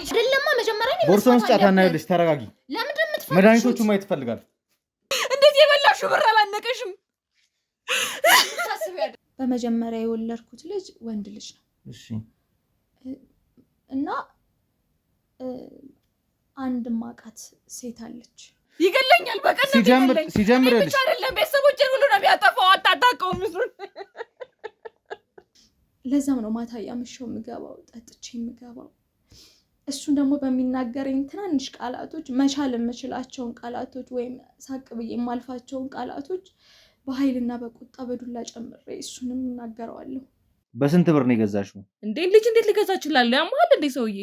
አይደለማ መጀመሪያ ነው ቦርሳውን ስጫታና ይልሽ ተረጋጊ ለምንድን የምትፈልጊው መድኃኒቶቹ ማየት ፈልጋል እንዴት የበላሽው ብር አላነቀሽም በመጀመሪያ የወለድኩት ልጅ ወንድ ልጅ ነው እሺ እና አንድ ማቃት ሴት አለች ይገለኛል በቀን ሲጀምር ልጅ አይደለም ቤተሰቦቼን ሁሉ ነው የሚያጠፋው አታጣቀውም ለዛም ነው ማታ ያመሸው ምገባው ጠጥቼ ምገባው እሱን ደግሞ በሚናገረኝ ትናንሽ ቃላቶች መቻል የምችላቸውን ቃላቶች ወይም ሳቅ ብዬ የማልፋቸውን ቃላቶች በኃይልና በቁጣ በዱላ ጨምሬ እሱንም እናገረዋለሁ በስንት ብር ነው የገዛሽው እንዴ ልጅ እንዴት ልገዛ እችላለሁ ያማል እንዴ ሰውዬ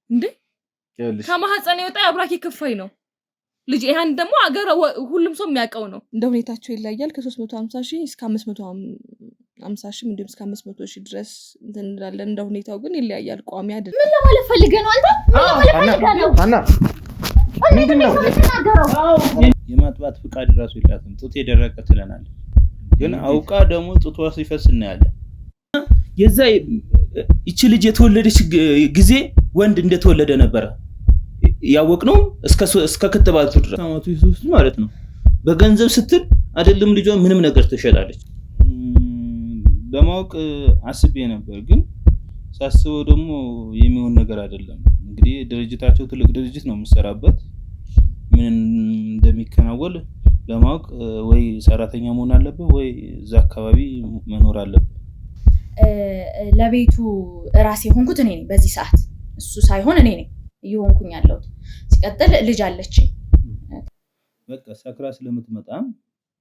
እንዴ ከማህፀን የወጣ አብራኪ ክፋይ ነው ልጅ ይሄን ደግሞ አገር ሁሉም ሰው የሚያውቀው ነው እንደ ሁኔታቸው ይለያያል ከ350,000 እስከ 550,000 እንዲሁም እስከ 500,000 ድረስ እንላለን እንደ ሁኔታው ግን ይለያያል ቋሚ አይደለም ምን ለማለት ፈልገህ ነው አንተ ምን ለማለት ፈልገህ ነው አና ምንድነው የማጥባት ፍቃድ ራሱ የላትም ጡት የደረቀ ትለናለች ግን አውቃ ደግሞ ጡቷ ሲፈስ እናያለን የዛ እቺ ልጅ የተወለደች ጊዜ ወንድ እንደተወለደ ነበር ያወቅነው እስከ ክትባቱ ድረስ አመቱ ይሱስ ማለት ነው በገንዘብ ስትል አይደለም ልጇ ምንም ነገር ትሸጣለች ለማወቅ አስቤ ነበር ግን ሳስበው ደግሞ የሚሆን ነገር አይደለም እንግዲህ ድርጅታቸው ትልቅ ድርጅት ነው የምሰራበት ምን እንደሚከናወል ለማወቅ ወይ ሰራተኛ መሆን አለበት ወይ እዛ አካባቢ መኖር አለበት ለቤቱ ራሴ ሆንኩት እኔ ነኝ በዚህ ሰዓት እሱ ሳይሆን እኔ ነኝ ይሆንኩኝ ያለሁት ሲቀጥል ልጅ አለች በቃ ሰክራ ስለምትመጣም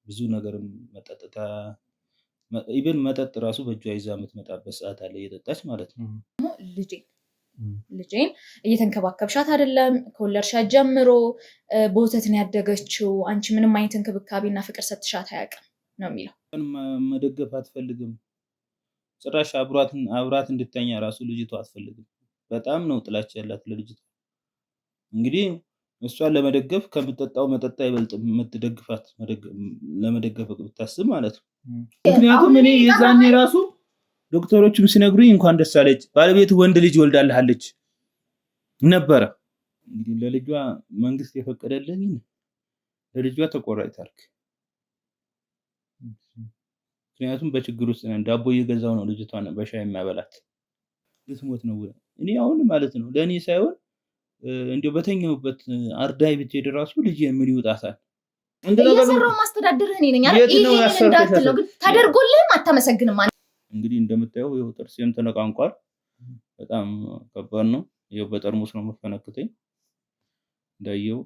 ብዙ ነገር መጠጥታ ኢቭን መጠጥ ራሱ በእጇ ይዛ የምትመጣበት ሰዓት አለ እየጠጣች ማለት ነው ልጄን እየተንከባከብሻት አይደለም ከወለድሻት ጀምሮ በወተት ነው ያደገችው አንቺ ምንም አይነት እንክብካቤና ፍቅር ሰጥሻት አያውቅም ነው የሚለው መደገፍ አትፈልግም ጭራሽ አብራት እንድትተኛ ራሱ ልጅቷ አትፈልግም በጣም ነው ጥላቻ ያላት ለልጅቷ እንግዲህ እሷን ለመደገፍ ከምትጠጣው መጠጣ ይበልጥ የምትደግፋት ለመደገፍ ብታስብ ማለት ነው ምክንያቱም እኔ የዛኔ ራሱ ዶክተሮችም ሲነግሩኝ እንኳን ደስ አለች ባለቤቱ ወንድ ልጅ ወልዳለች ነበር እንግዲህ ለልጇ መንግስት የፈቀደልኝ ለልጇ ተቆራጭ ታርክ ምክንያቱም በችግር ውስጥ ነን ዳቦ እየገዛው ነው ልጅቷን በሻይ የሚያበላት ልትሞት ነው እኔ አሁን ማለት ነው ለኔ ሳይሆን እንዴው በተኛውበት አርዳይ ብትሄድ ራሱ ልጅ ምን ይውጣታል እንደዛው ማስተዳደርህ እኔ ነኝ አይደል ይሄን እንዳትለው ግን ታደርጎልህም አታመሰግንም እንግዲህ እንደምታየው ይሄው ጥርሴም ተነቃንቋል በጣም ከባድ ነው ይሄው በጠርሙስ ነው መፈነክተኝ እንዳየው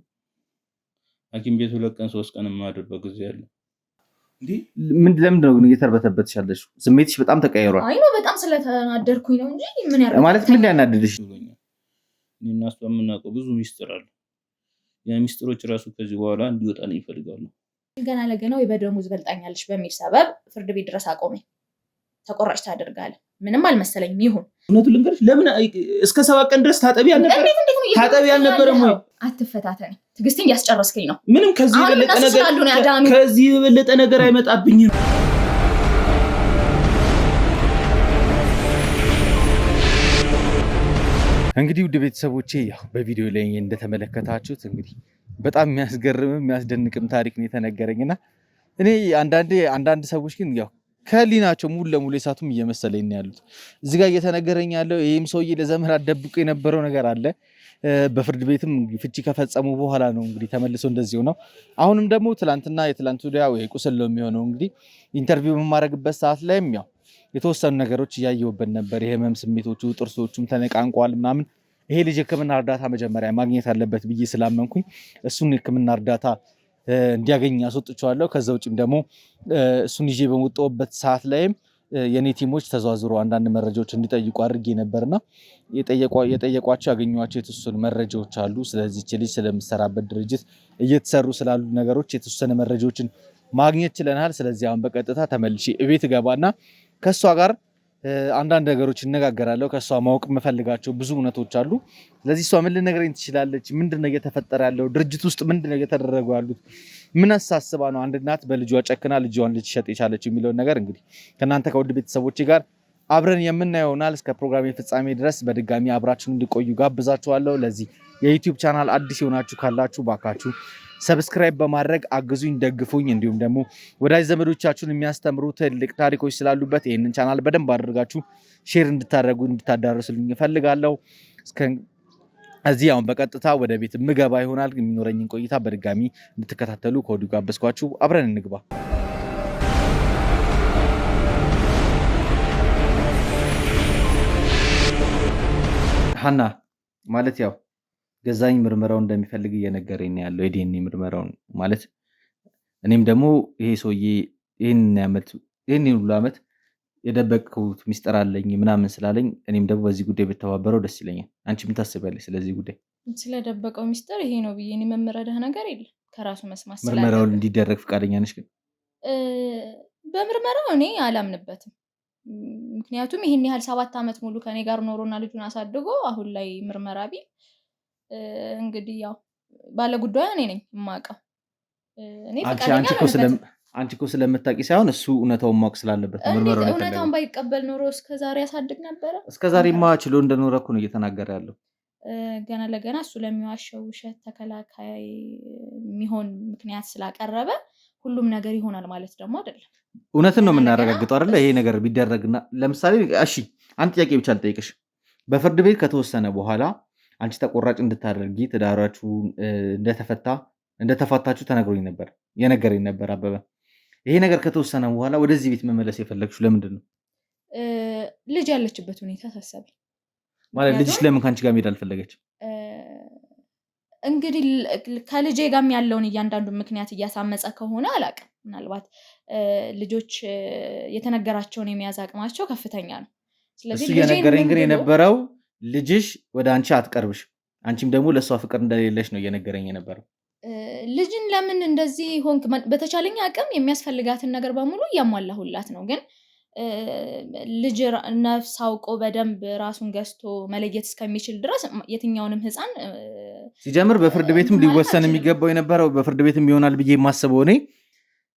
ሐኪም ቤቱ 2 ቀን 3 ቀን ማድረግ ጊዜ ያለ እንዴ ለምን ነው እየተርበተበት ያለሽ ስሜትሽ በጣም ተቀየሯል አይ ነው በጣም ስለተናደርኩኝ ነው እንጂ ምን ያደርጋል ማለት ምን ያናደድሽ እኔና እሷ የምናውቀው ብዙ ሚስጥር አለ ያ ሚስጥሮች ራሱ ከዚህ በኋላ እንዲወጣ ነው ይፈልጋሉ ገና ለገና ወይ በደሞዝ በልጣኛለሽ በሚል ሰበብ ፍርድ ቤት ድረስ አቆመኝ ተቆራጭ ታደርጋለህ ምንም አልመሰለኝም ይሁን እውነቱን ልንገርሽ ለምን እስከ 7 ቀን ድረስ ታጠቢ አልነበረም ወይ አትፈታተኝ ትግስትን ያስጨረስከኝ ነው ምንም ከዚህ የበለጠ ነገር አይመጣብኝም እንግዲህ ውድ ቤተሰቦቼ ያው በቪዲዮ ላይ እንደተመለከታችሁት እንግዲህ በጣም የሚያስገርም የሚያስደንቅም ታሪክ ነው የተነገረኝና እኔ አንዳንድ ሰዎች ግን ያው ከሊናቸው ሙሉ ለሙሉ የሳቱም እየመሰለኝ ያሉት እዚህ ጋር እየተነገረኝ ያለው ይሄም ሰውዬ ለዘመናት ደብቆ የነበረው ነገር አለ በፍርድ ቤትም ፍቺ ከፈጸሙ በኋላ ነው እንግዲህ ተመልሶ እንደዚህ ነው አሁንም ደግሞ የትላንቱ ዲያ ወይ ቁስል ነው የሚሆነው እንግዲህ ኢንተርቪው በማድረግበት ሰዓት ላይም ያው የተወሰኑ ነገሮች ያየውበት ነበር የህመም ስሜቶቹ ጥርሶቹም ተነቃንቋል ምናምን ይሄ ልጅ ህክምና እርዳታ መጀመሪያ ማግኘት አለበት ብዬ ስላመንኩኝ እሱን ህክምና እርዳታ እንዲያገኝ አስወጥቻለሁ ከዛ ውጪም ደግሞ እሱን ይዤ በመጣሁበት ሰዓት ላይም የኔ ቲሞች ተዘዋዝሮ አንዳንድ መረጃዎች እንዲጠይቁ አድርጌ ነበርና የጠየቋቸው ያገኙዋቸው የተወሰኑ መረጃዎች አሉ ስለዚህ እቺ ልጅ ስለምሰራበት ድርጅት እየተሰሩ ስላሉ ነገሮች የተወሰነ መረጃዎችን ማግኘት ችለናል ስለዚህ አሁን በቀጥታ ተመልሼ እቤት ገባና ከሷ ጋር አንዳንድ ነገሮች እንነጋገራለሁ ከሷ ማወቅ መፈልጋቸው ብዙ እውነቶች አሉ ስለዚህ እሷ ምን ልነግረኝ ትችላለች ምንድነው እየተፈጠረ ያለው ድርጅት ውስጥ ምንድነው እየተደረገው ያሉት ምን አሳስባ ነው አንድ እናት በልጇ ጨክና ልጇን ልትሸጥ የቻለችው የሚለው ነገር እንግዲህ ከናንተ ከውድ ቤተሰቦቼ ጋር አብረን የምናየውናል። እስከ ፕሮግራም ፍጻሜ ድረስ በድጋሚ አብራችሁን እንድቆዩ ጋብዛችኋለሁ። ለዚህ የዩቲዩብ ቻናል አዲስ የሆናችሁ ካላችሁ ባካችሁ ሰብስክራይብ በማድረግ አግዙኝ፣ ደግፉኝ። እንዲሁም ደግሞ ወዳጅ ዘመዶቻችሁን የሚያስተምሩ ትልቅ ታሪኮች ስላሉበት ይህንን ቻናል በደንብ አድርጋችሁ ሼር እንድታደርጉ እንድታዳርሱልኝ እፈልጋለሁ። እዚህ አሁን በቀጥታ ወደ ቤት ምገባ ይሆናል። የሚኖረኝን ቆይታ በድጋሚ እንድትከታተሉ ከወዲሁ ጋበዝኳችሁ። አብረን እንግባ። ሀና ማለት ያው ገዛኝ ምርመራውን እንደሚፈልግ እየነገረኝ ነው ያለው፣ የዲኤንኤ ምርመራውን ማለት እኔም ደግሞ ይሄ ሰውዬ ይህን ሁሉ ዓመት የደበቅኩት ሚስጥር አለኝ ምናምን ስላለኝ እኔም ደግሞ በዚህ ጉዳይ ብተባበረው ደስ ይለኛል። አንቺ ምን ታስቢያለሽ ስለዚህ ጉዳይ? ስለደበቀው ሚስጥር ይሄ ነው ብዬ እኔ መምረዳህ ነገር የለም። ከራሱ መስማት ስላለ ምርመራውን እንዲደረግ ፈቃደኛ ነሽ? ግን በምርመራው እኔ አላምንበትም። ምክንያቱም ይህን ያህል 7 ዓመት ሙሉ ከኔ ጋር ኖሮና ልጁን አሳድጎ አሁን ላይ ምርመራ ቢል እንግዲህ ያው ባለ ጉዳዩ እኔ ነኝ የማውቀው። እኔ አንቺ እኮ ስለምታውቂ ሳይሆን እሱ እውነታውን ማወቅ ስላለበት ምርመራውን እውነታውን ባይቀበል ኖሮ እስከዛሬ ያሳድግ ነበረ። እስከዛሬማ ችሎ እንደኖረ እኮ ነው እየተናገረ ያለው። ገና ለገና እሱ ለሚዋሸው ውሸት ተከላካይ የሚሆን ምክንያት ስላቀረበ ሁሉም ነገር ይሆናል ማለት ደግሞ አይደለም። እውነትን ነው የምናረጋግጠው አይደለ? ይሄ ነገር ቢደረግና ለምሳሌ እሺ፣ አንድ ጥያቄ ብቻ ልጠይቅሽ። በፍርድ ቤት ከተወሰነ በኋላ አንቺ ተቆራጭ እንድታደርጊ ትዳራችሁ እንደተፋታችሁ ተነግሮኝ ነበር፣ የነገረኝ ነበር አበበ። ይሄ ነገር ከተወሰነ በኋላ ወደዚህ ቤት መመለስ የፈለግሽው ለምንድን ነው? ልጅ ያለችበት ሁኔታ ታሳቢ ማለት ልጅሽ ለምን ከአንቺ ጋር መሄድ አልፈለገችም? እንግዲህ ከልጄ ጋርም ያለውን እያንዳንዱ ምክንያት እያሳመፀ ከሆነ አላውቅም። ምናልባት ልጆች የተነገራቸውን የመያዝ አቅማቸው ከፍተኛ ነው። ስለዚህ እሱ እየነገረኝ ግን የነበረው ልጅሽ ወደ አንቺ አትቀርብሽ፣ አንቺም ደግሞ ለእሷ ፍቅር እንደሌለሽ ነው እየነገረኝ የነበረው። ልጅን ለምን እንደዚህ ሆንክ? በተቻለኝ አቅም የሚያስፈልጋትን ነገር በሙሉ እያሟላሁላት ነው። ግን ልጅ ነፍስ አውቆ በደንብ ራሱን ገዝቶ መለየት እስከሚችል ድረስ የትኛውንም ሕፃን ሲጀምር በፍርድ ቤትም ሊወሰን የሚገባው የነበረው በፍርድ ቤትም ይሆናል ብዬ የማስበው እኔ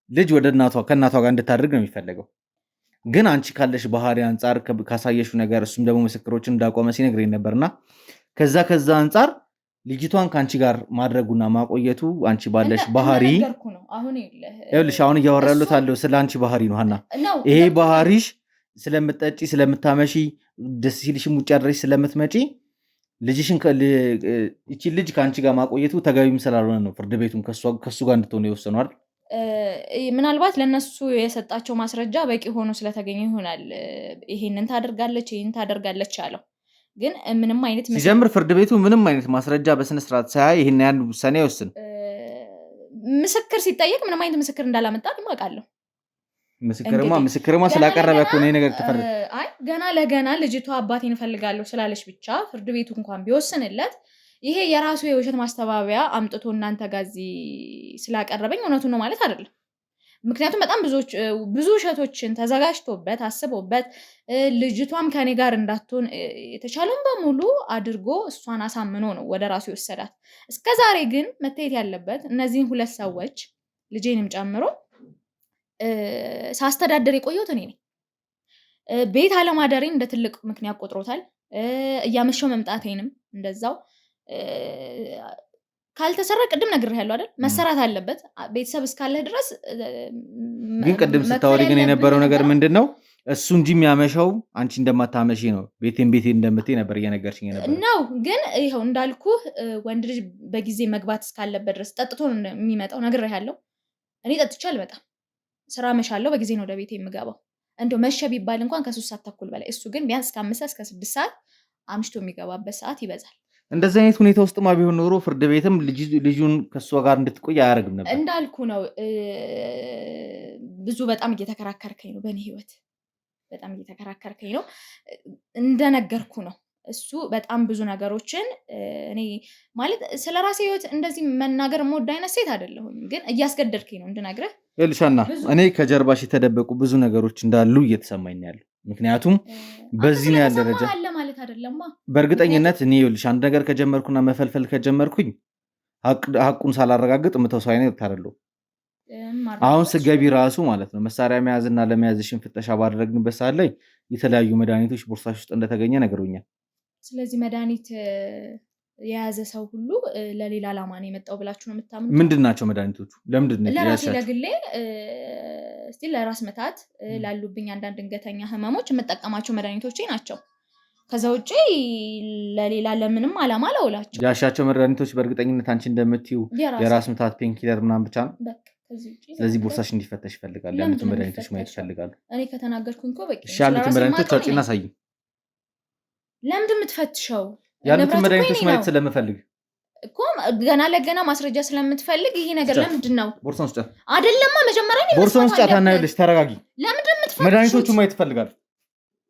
ልጅ ወደ ከእናቷ ጋር እንድታደርግ ነው የሚፈለገው። ግን አንቺ ካለሽ ባህሪ አንጻር ካሳየሽው ነገር እሱም ደግሞ ምስክሮችን እንዳቆመ ሲነግረኝ ነበርና ከዛ አንጻር ልጅቷን ከአንቺ ጋር ማድረጉና ማቆየቱ አንቺ ባለሽ ባህሪ ይኸውልሽ፣ አሁን እያወራሉት አለው ስለ አንቺ ባህሪ ነው ሀና። ይሄ ባህሪሽ ስለምጠጪ ስለምታመሺ፣ ደስ ሲልሽም ውጭ አድረሽ ስለምትመጪ ልጅሽን ይቺ ልጅ ከአንቺ ጋር ማቆየቱ ተገቢም ስላልሆነ ነው ፍርድ ቤቱም ከሱ ጋር እንድትሆነ የወሰኗል። ምናልባት ለነሱ የሰጣቸው ማስረጃ በቂ ሆኖ ስለተገኘ ይሆናል ይሄንን ታደርጋለች አለው። ግን ምንም አይነት ሲጀምር ፍርድ ቤቱ ምንም አይነት ማስረጃ በስነ ስርዓት ሳያይ ይሄን ያን ውሳኔ አይወስን። ምስክር ሲጠየቅ ምንም አይነት ምስክር እንዳላመጣ አውቃለሁ። ምስክርማ ስላቀረበ እኮ ነው ነገር ተፈረደ። አይ ገና ለገና ልጅቷ አባቴን እፈልጋለሁ ስላለች ብቻ ፍርድ ቤቱ እንኳን ቢወስንለት ይሄ የራሱ የውሸት ማስተባበያ አምጥቶ እናንተ ጋር እዚህ ስላቀረበኝ እውነቱን ነው ማለት አይደለም። ምክንያቱም በጣም ብዙ ውሸቶችን ተዘጋጅቶበት አስቦበት ልጅቷም ከኔ ጋር እንዳትሆን የተቻለውን በሙሉ አድርጎ እሷን አሳምኖ ነው ወደ ራሱ የወሰዳት። እስከዛሬ ግን መታየት ያለበት እነዚህን 2 ሰዎች ልጄንም ጨምሮ ሳስተዳደር የቆየሁት እኔ ነኝ። ቤት አለማደሬን እንደ ትልቅ ምክንያት ቆጥሮታል። እያመሸው መምጣቴንም እንደዛው። ካልተሰራ ቅድም ነግሬሃለሁ አይደል? መሰራት አለበት ቤተሰብ እስካለህ ድረስ። ግን ቅድም ስታወሪ ግን የነበረው ነገር ምንድን ነው? እሱ እንጂ የሚያመሸው አንቺ እንደማታመሺ ነው። ቤቴን እንደምትይ ነበር እየነገርሽኝ ነበር ነው። ግን ይኸው እንዳልኩ ወንድ ልጅ በጊዜ መግባት እስካለበት ድረስ ጠጥቶ ነው የሚመጣው ነግሬሃለሁ። እኔ ጠጥቼ አልመጣም። ስራ መሻለው በጊዜ ነው ወደ ቤቴ የምገባው። እንደው መሸ ቢባል እንኳን ከ3 ሰዓት ተኩል በላይ፣ እሱ ግን ቢያንስ ከ5 እስከ 6 ሰዓት አምሽቶ የሚገባበት ሰዓት ይበዛል። እንደዚህ አይነት ሁኔታ ውስጥማ ቢሆን ኖሮ ፍርድ ቤትም ልጁን ከሷ ጋር እንድትቆይ አያደርግም ነበር። እንዳልኩ ነው። ብዙ በጣም እየተከራከርከኝ ነው፣ በእኔ ህይወት በጣም እየተከራከርከኝ ነው። እንደነገርኩ ነው። እሱ በጣም ብዙ ነገሮችን እኔ ማለት ስለ ራሴ ህይወት እንደዚህ መናገር የምወድ አይነት ሴት አይደለሁም፣ ግን እያስገደድከኝ ነው እንድነግርህ። ይልሻና እኔ ከጀርባሽ የተደበቁ ብዙ ነገሮች እንዳሉ እየተሰማኝ ያለው ምክንያቱም በዚህ ነው ያለ ደረጃ አለ ማለት አይደለማ። በእርግጠኝነት እኔ ይልሽ አንድ ነገር ከጀመርኩና መፈልፈል ከጀመርኩኝ ሐቁን ሳላረጋግጥ ምተው ሰው አይነት አይደለሁ። አሁን ስገቢ ራሱ ማለት ነው መሳሪያ መያዝና ለመያዝሽን ፍተሻ ባደረግንበት ሰዓት ላይ የተለያዩ መድኃኒቶች ቦርሳሽ ውስጥ እንደተገኘ ነግሮኛል። ስለዚህ መድኃኒት የያዘ ሰው ሁሉ ለሌላ ዓላማ ነው የመጣው ብላችሁ ነው የምታምኑት? ምንድን ናቸው መድኃኒቶቹ? ለምንድን ነው ለራሴ ለግሌ ለራስ ምታት ላሉብኝ አንዳንድ ድንገተኛ ህመሞች የምጠቀማቸው መድኃኒቶቼ ናቸው። ከዛ ውጪ ለሌላ ለምንም ዓላማ አላውላቸው። ያሻቸው መድኃኒቶች በእርግጠኝነት አንቺ እንደምትይው የራስ ምታት ፔንኪለር ምናምን ብቻ ነው። ስለዚህ ቦርሳሽ እንዲፈተሽ ይፈልጋል። ያሉትን መድኃኒቶች ማየት ይፈልጋሉ። እኔ ከተናገርኩኝ እኮ በቂ ነው። ያሉትን መድኃኒቶች አውጪና አሳይኝ። ለምንድን የምትፈትሸው? ያሉትን መድኃኒቶች ማየት ስለምፈልግ እኮ ገና ለገና ማስረጃ ስለምትፈልግ ይሄ ነገር ለምንድን ነው? ቦርሳውን ስጫት። አይደለማ መጀመሪያ ነው ቦርሳውን ስጫት። አናይልሽ፣ ተረጋጊ። ለምንድን የምትፈትሹት? መድኃኒቶቹ ማየት ይፈልጋል።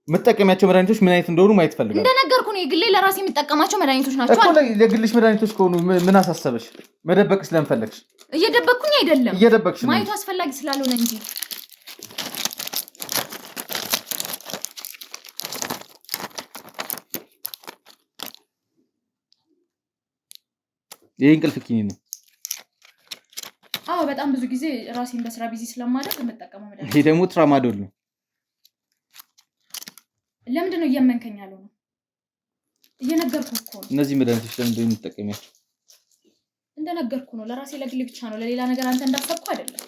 የምትጠቀሚያቸው መድኃኒቶች ምን አይነት እንደሆኑ ማየት ይፈልጋል። እንደነገርኩ ነው የግሌ ለራሴ የምጠቀማቸው መድኃኒቶች ናቸው እኮ። ለግልሽ መድኃኒቶች ከሆኑ ምን አሳሰበሽ? መደበቅ ስለምፈለግሽ? እየደበቅኩኝ አይደለም፣ እየደበቅሽ ነው። ማየቱ አስፈላጊ ስላልሆነ እንጂ ይሄ እንቅልፍ ኪኒን ነው። አዎ በጣም ብዙ ጊዜ ራሴን በስራ ቢዚ ስለማደርግ የምጠቀመው መድኃኒት። ይሄ ደግሞ ትራማዶል ነው። ለምንድን ነው እያመንከኝ ያለው ነው? እየነገርኩ እኮ ነው። እነዚህ መድኃኒቶች ለምንድን ነው የምትጠቀሚያቸው? እንደነገርኩ ነው፣ ለራሴ ለግሌ ብቻ ነው፣ ለሌላ ነገር አንተ እንዳሰብኩ አይደለም።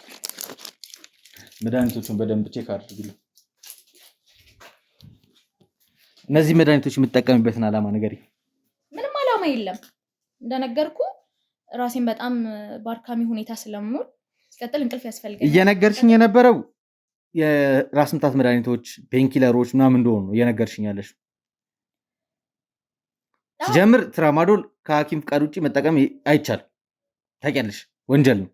መድኃኒቶቹን በደንብ ቼክ አድርግልኝ። እነዚህ መድኃኒቶች የምትጠቀሚበትን ዓላማ ንገሪኝ። ምንም ዓላማ የለም። እንደነገርኩ ራሴን በጣም በአድካሚ ሁኔታ ስለምውል ሲቀጥል እንቅልፍ ያስፈልገኛል። እየነገርሽኝ የነበረው የራስ ምታት መድኃኒቶች ፔንኪለሮች ምናምን እንደሆኑ ነው እየነገርሽኝ ያለሽ። ሲጀምር ትራማዶል ከሐኪም ፍቃድ ውጭ መጠቀም አይቻልም። ታውቂያለሽ፣ ወንጀል ነው።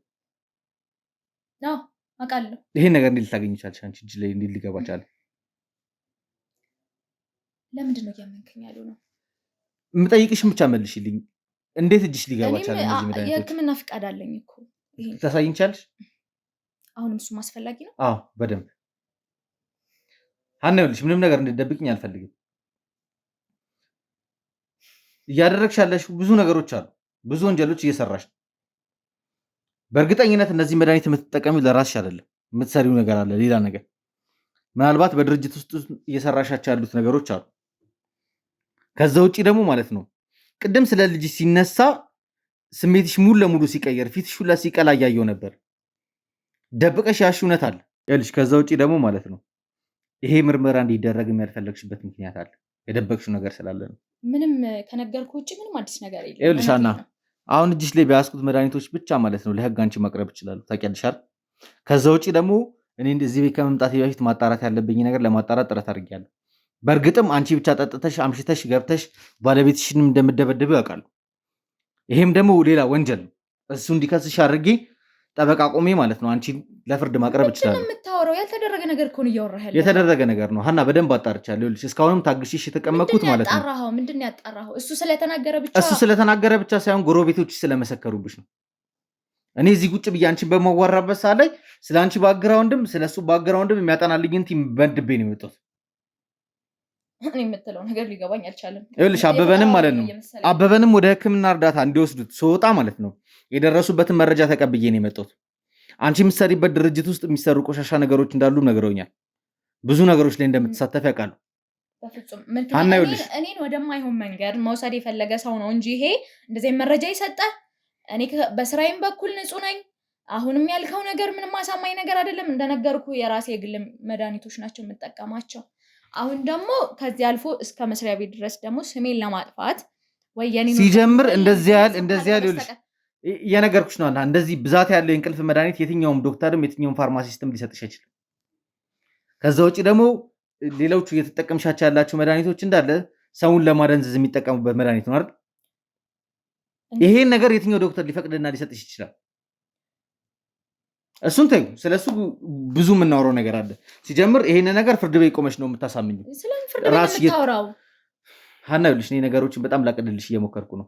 አዎ አውቃለሁ። ይሄን ነገር እንዴት ልታገኝ ይቻልሽ? አንቺ እጅ ላይ እንዴት ሊገባ ቻለ? ለምንድን ነው እያመንከኝ ያለው ነው? የምጠይቅሽን ብቻ መልሽልኝ። እንዴት እጅሽ ሊገባ ቻለ? እነዚህ መድኃኒቶች የሕክምና ፍቃድ አለኝ እኮ። ታሳይኝ ቻልሽ? አሁንም እሱም አስፈላጊ ነው? አዎ በደንብ ሀና፣ ይኸውልሽ ምንም ነገር እንድትደብቅኝ አልፈልግም። እያደረግሽ ያለሽ ብዙ ነገሮች አሉ፣ ብዙ ወንጀሎች እየሰራሽ ነው። በእርግጠኝነት እነዚህ መድኃኒት የምትጠቀሚው ለራስሽ አይደለም። የምትሰሪው ነገር አለ፣ ሌላ ነገር። ምናልባት በድርጅት ውስጥ እየሰራሻቸው ያሉት ነገሮች አሉ። ከዛ ውጪ ደግሞ ማለት ነው ቅድም ስለ ልጅ ሲነሳ ስሜትሽ ሙሉ ለሙሉ ሲቀየር፣ ፊትሽ ሁላ ሲቀላ እያየው ነበር። ደብቀሽ ያሽ እውነት አለ። ይኸውልሽ ከዛ ውጪ ደግሞ ማለት ነው ይሄ ምርመራ እንዲደረግ የሚያልፈለግሽበት ምክንያት አለ። የደበቅሽው ነገር ስላለ ነው። ምንም ከነገርኩ ውጭ ምንም አዲስ ነገር የለም። ይኸውልሽ ሀና፣ አሁን እጅሽ ላይ በያዝኩት መድኃኒቶች ብቻ ማለት ነው ለህግ አንቺ ማቅረብ ይችላሉ። ታውቂያለሽ አይደል? ከዛ ውጪ ደግሞ እኔ እዚህ ቤት ከመምጣቴ በፊት ማጣራት ያለብኝ ነገር ለማጣራት ጥረት አድርጌያለሁ። በእርግጥም አንቺ ብቻ ጠጥተሽ አምሽተሽ ገብተሽ ባለቤትሽንም እንደምደበደብ ያውቃሉ። ይሄም ደግሞ ሌላ ወንጀል ነው። እሱ እንዲከስሽ አድርጌ ጠበቃ ቆሜ ማለት ነው አንቺ ለፍርድ ማቅረብ ይችላል። የምታወራው ያልተደረገ ነገር እኮ ነው እያወራህ ያለው። የተደረገ ነገር ነው ሀና፣ በደንብ አጣርቻለሁ። ይኸውልሽ እስካሁንም ታግሽሽ የተቀመጥኩት ማለት ነው። ምንድን ነው ያጣራኸው? እሱ ስለተናገረ ብቻ ሳይሆን ጎረቤቶች ስለመሰከሩብሽ ነው። እኔ እዚህ ቁጭ ብዬ አንቺን በማዋራበት ሰዓት ላይ ስለ አንቺ ባግራውንድም ስለ እሱ ባግራውንድም የሚያጠናልኝን ቲም በድቤ ነው የመጣሁት። እኔ የምትለው ነገር ሊገባኝ አልቻለም። ይኸውልሽ አበበንም ማለት ነው አበበንም ወደ ሕክምና እርዳታ እንዲወስዱት ስወጣ ማለት ነው የደረሱበትን መረጃ ተቀብዬ ነው የመጣሁት። አንቺ የምትሰሪበት ድርጅት ውስጥ የሚሰሩ ቆሻሻ ነገሮች እንዳሉ ነግረውኛል። ብዙ ነገሮች ላይ እንደምትሳተፍ ያውቃሉ። በፍጹም እኔን ወደማይሆን መንገድ መውሰድ የፈለገ ሰው ነው እንጂ ይሄ እንደዚህ መረጃ ይሰጠ። እኔ በስራዬም በኩል ንጹህ ነኝ። አሁንም ያልከው ነገር ምንም አሳማኝ ነገር አይደለም። እንደነገርኩ የራሴ የግል መድኃኒቶች ናቸው የምጠቀማቸው። አሁን ደግሞ ከዚህ አልፎ እስከ መስሪያ ቤት ድረስ ደግሞ ስሜን ለማጥፋት ወየኔ ሲጀምር እንደዚህ ያህል ይኸውልሽ እየነገርኩሽ ነው። እንደዚህ ብዛት ያለው የእንቅልፍ መድኃኒት የትኛውም ዶክተርም የትኛውም ፋርማሲስትም ሊሰጥሽ አይችልም። ከዛ ውጭ ደግሞ ሌሎቹ እየተጠቀምሻቸው ያላቸው መድኃኒቶች እንዳለ ሰውን ለማደንዘዝ የሚጠቀሙበት መድኃኒት ነው አይደል? ይሄን ነገር የትኛው ዶክተር ሊፈቅድና ሊሰጥሽ ይችላል? እሱን ተይው። ስለሱ ብዙ የምናወራው ነገር አለ። ሲጀምር ይሄን ነገር ፍርድ ቤት ቆመሽ ነው የምታሳምኝ። ሀና ይኸውልሽ እኔ ነገሮችን በጣም ላቀድልሽ እየሞከርኩ ነው።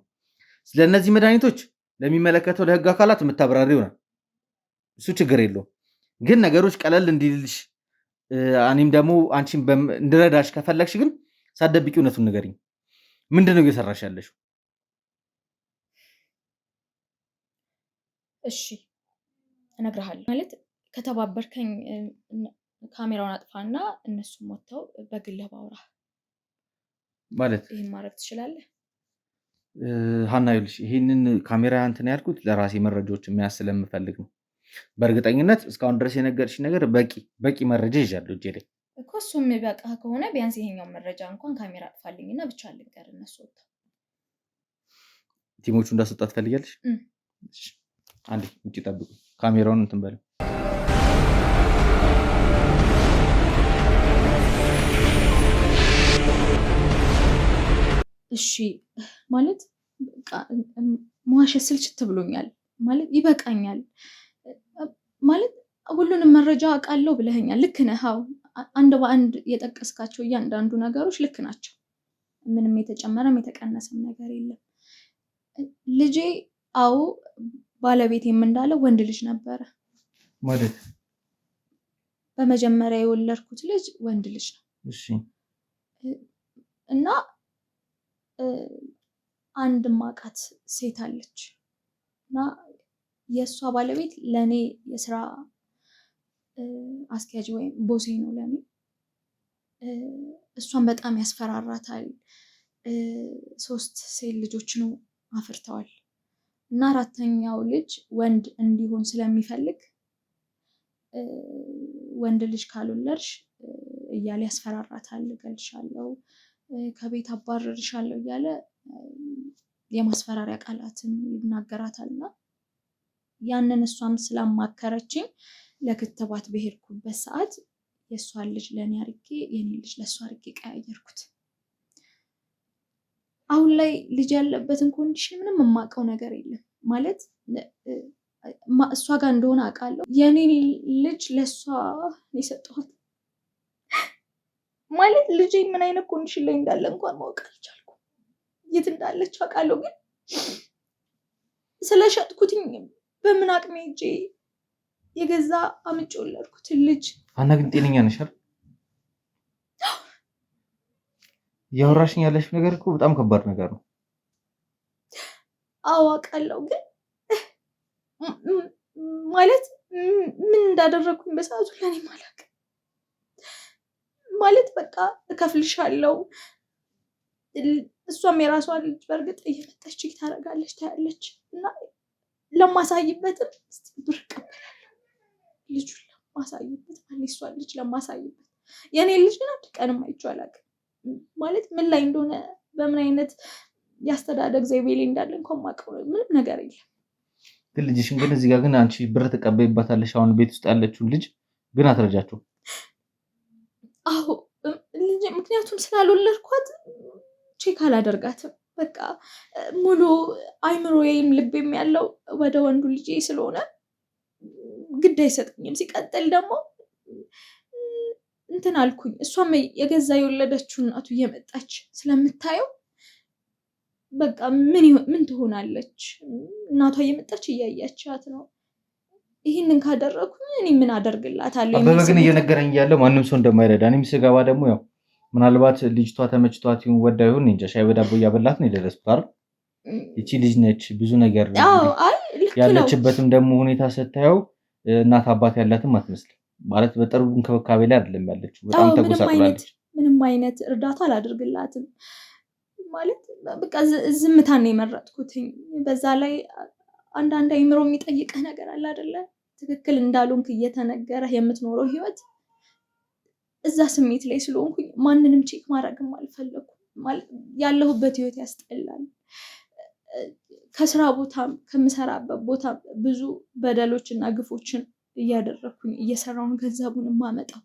ስለነዚህ መድኃኒቶች ለሚመለከተው ለህግ አካላት የምታብራሪ ይሆናል። እሱ ችግር የለውም። ግን ነገሮች ቀለል እንዲልሽ እኔም ደግሞ አንቺን እንድረዳሽ ከፈለግሽ ግን ሳትደብቂ እውነቱን ንገሪኝ። ምንድን ነው እየሰራሽ ያለሽው? እሺ እነግርሃለሁ ማለት ከተባበርከኝ ካሜራውን አጥፋና እነሱም ወጥተው በግል ባውራ ማለት ይሄን ማድረግ ትችላለህ። ሀና ይኸውልሽ ይሄንን ካሜራ እንትን ያልኩት ለራሴ መረጃዎች መያዝ ስለምፈልግ ነው። በእርግጠኝነት እስካሁን ድረስ የነገርሽ ነገር በቂ መረጃ ይዣለሁ እጄ ላይ እኮ። እሱም የሚበቃ ከሆነ ቢያንስ ይሄኛው መረጃ እንኳን ካሜራ አጥፋልኝና ብቻ ልንገር እነሱ ወጥተው ቲሞቹ እንዳስወጣ ትፈልጊያለሽ? አንዴ ውጭ ጠብቁ፣ ካሜራውን እንትን በለው። እሺ ማለት መዋሸት ስልችት ብሎኛል ማለት ይበቃኛል ማለት ሁሉንም መረጃ አውቃለሁ ብለኸኛል። ልክ ነህ። አዎ አንድ በአንድ የጠቀስካቸው እያንዳንዱ ነገሮች ልክ ናቸው። ምንም የተጨመረም የተቀነሰም ነገር የለም። ልጄ አዎ ባለቤቴም እንዳለ ወንድ ልጅ ነበረ ማለት በመጀመሪያ የወለድኩት ልጅ ወንድ ልጅ ነው። እሺ እና አንድ ማቃት ሴት አለች እና የእሷ ባለቤት ለእኔ የስራ አስኪያጅ ወይም ቦሴ ነው ለእኔ። እሷን በጣም ያስፈራራታል። 3 ሴት ልጆች ነው አፍርተዋል እና 4ኛው ልጅ ወንድ እንዲሆን ስለሚፈልግ ወንድ ልጅ ካልወለድሽ እያለ ያስፈራራታል። እገልሻለሁ፣ ከቤት አባረርሻለሁ እያለ የማስፈራሪያ ቃላትን ይናገራታል። እና ያንን እሷም ስላማከረችኝ ለክትባት በሄድኩበት ሰዓት የእሷን ልጅ ለእኔ አርጌ የኔ ልጅ ለእሷ አርጌ ቀያየርኩት። አሁን ላይ ልጅ ያለበትን ኮንዲሽን ምንም የማውቀው ነገር የለም ማለት እሷ ጋር እንደሆነ አውቃለሁ። የኔ ልጅ ለእሷ የሰጠኋት ማለት ልጄ ምን አይነት ኮንዲሽን ላይ እንዳለ እንኳን ማወቅ አልቻልኩም። የት እንዳለች አውቃለሁ፣ ግን ስለሸጥኩትኝ በምን አቅሜ ሄጄ የገዛ አምጬ ወለድኩትን ልጅ። አና ግን ጤነኛ ነሽ አይደል? ያወራሽኝ ያለሽ ነገር እኮ በጣም ከባድ ነገር ነው። አዎ አውቃለሁ፣ ግን ማለት ምን እንዳደረግኩኝ በሰዓቱ ለኔ ማላቅ ማለት በቃ እከፍልሻለሁ። እሷም የራሷን ልጅ በእርግጥ እየመጣች ታደርጋለች ታያለች። እና ለማሳይበትም ብር እቀበላለሁ ልጁን ለማሳይበት ማለት እሷን ልጅ ለማሳይበት። የኔ ልጅ ግን አንድ ቀንም አይቼው አላውቅም። ማለት ምን ላይ እንደሆነ በምን አይነት ያስተዳደግ ዘይቤ ላይ እንዳለ እንኳን ማውቀው ምንም ነገር የለም። ግን ልጅሽን ግን እዚህ ጋር ግን አንቺ ብር ተቀበይባታለሽ። አሁን ቤት ውስጥ ያለችውን ልጅ ግን አትረጃቸው? አዎ ልጅ ምክንያቱም ስላልወለድኳት ቼክ አላደርጋትም። በቃ ሙሉ አይምሮዬም ልቤም ያለው ወደ ወንዱ ልጄ ስለሆነ ግድ አይሰጠኝም። ሲቀጥል ደግሞ እንትን አልኩኝ። እሷም የገዛ የወለደችው እናቱ እየመጣች ስለምታየው በቃ ምን ትሆናለች? እናቷ እየመጣች እያያቻት ነው። ይህንን ካደረኩኝ እኔ ምን አደርግላታለሁ? አበበ ግን እየነገረኝ እያለ ማንም ሰው እንደማይረዳ እኔም ስገባ ደግሞ ያው ምናልባት ልጅቷ ተመችቷት ይሁን ወዳ ይሁን እንጃ ሻይ በዳቦ እያበላት ነው የደረስኩት አይደል? ይቺ ልጅ ነች ብዙ ነገር ያለችበትም ደግሞ ሁኔታ ስታየው እናት አባት ያላትም አትመስልም። ማለት በጥሩ እንክብካቤ ላይ አይደለም ያለችው። በጣም ተጎሳቁላለች። ምንም አይነት እርዳታ አላደርግላትም። ማለት በቃ ዝምታን ነው የመረጥኩትኝ። በዛ ላይ አንዳንድ አይምሮ የሚጠይቅህ ነገር አለ አይደለ? ትክክል እንዳልሆንክ እየተነገረህ የምትኖረው ህይወት። እዛ ስሜት ላይ ስለሆንኩኝ ማንንም ቼክ ማድረግም አልፈለኩም። ያለሁበት ህይወት ያስጠላል። ከስራ ቦታም ከምሰራበት ቦታ ብዙ በደሎች እና ግፎችን እያደረግኩኝ እየሰራውን ገንዘቡን የማመጣው።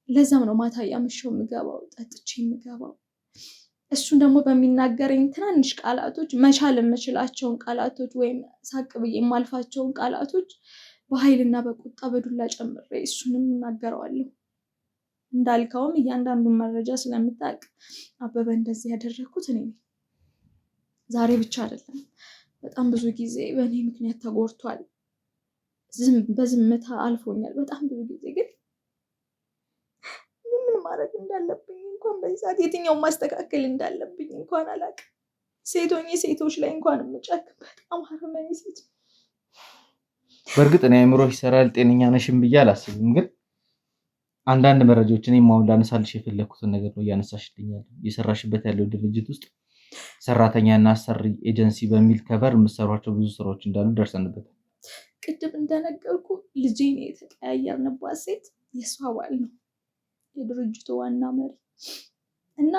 ለዛም ነው ማታ ያመሸው የምገባው ጠጥቼ የምገባው። እሱን ደግሞ በሚናገረኝ ትናንሽ ቃላቶች መቻል የምችላቸውን ቃላቶች ወይም ሳቅ ብዬ የማልፋቸውን ቃላቶች በኃይልና በቁጣ በዱላ ጨምሬ እሱንም እናገረዋለሁ። እንዳልከውም እያንዳንዱን መረጃ ስለምታውቅ አበበ እንደዚህ ያደረግኩት እኔ ነኝ። ዛሬ ብቻ አይደለም፣ በጣም ብዙ ጊዜ በእኔ ምክንያት ተጎድቷል። በዝምታ አልፎኛል በጣም ብዙ ጊዜ። ግን ምን ማድረግ እንዳለብኝ እንኳን በዚህ ሰዓት የትኛውን ማስተካከል እንዳለብኝ እንኳን አላውቅም። ሴቶች ላይ እንኳን የምጨክ በጣም አረመኔ ሴት። በእርግጥ እኔ አእምሮሽ ይሰራል ጤነኛ ነሽም ብዬ አላስብም፣ ግን አንዳንድ መረጃዎች እኔ ማውን ላነሳልሽ የፈለኩትን ነገር ነው እያነሳሽልኛል። እየሰራሽበት ያለው ድርጅት ውስጥ ሰራተኛና አሰሪ ኤጀንሲ በሚል ከቨር የምትሰሯቸው ብዙ ስራዎች እንዳሉ ደርሰንበታል። ቅድም እንደነገርኩ ልጄን የተቀያየርንባት ሴት የእሷ ባል ነው፣ የድርጅቱ ዋና መሪ እና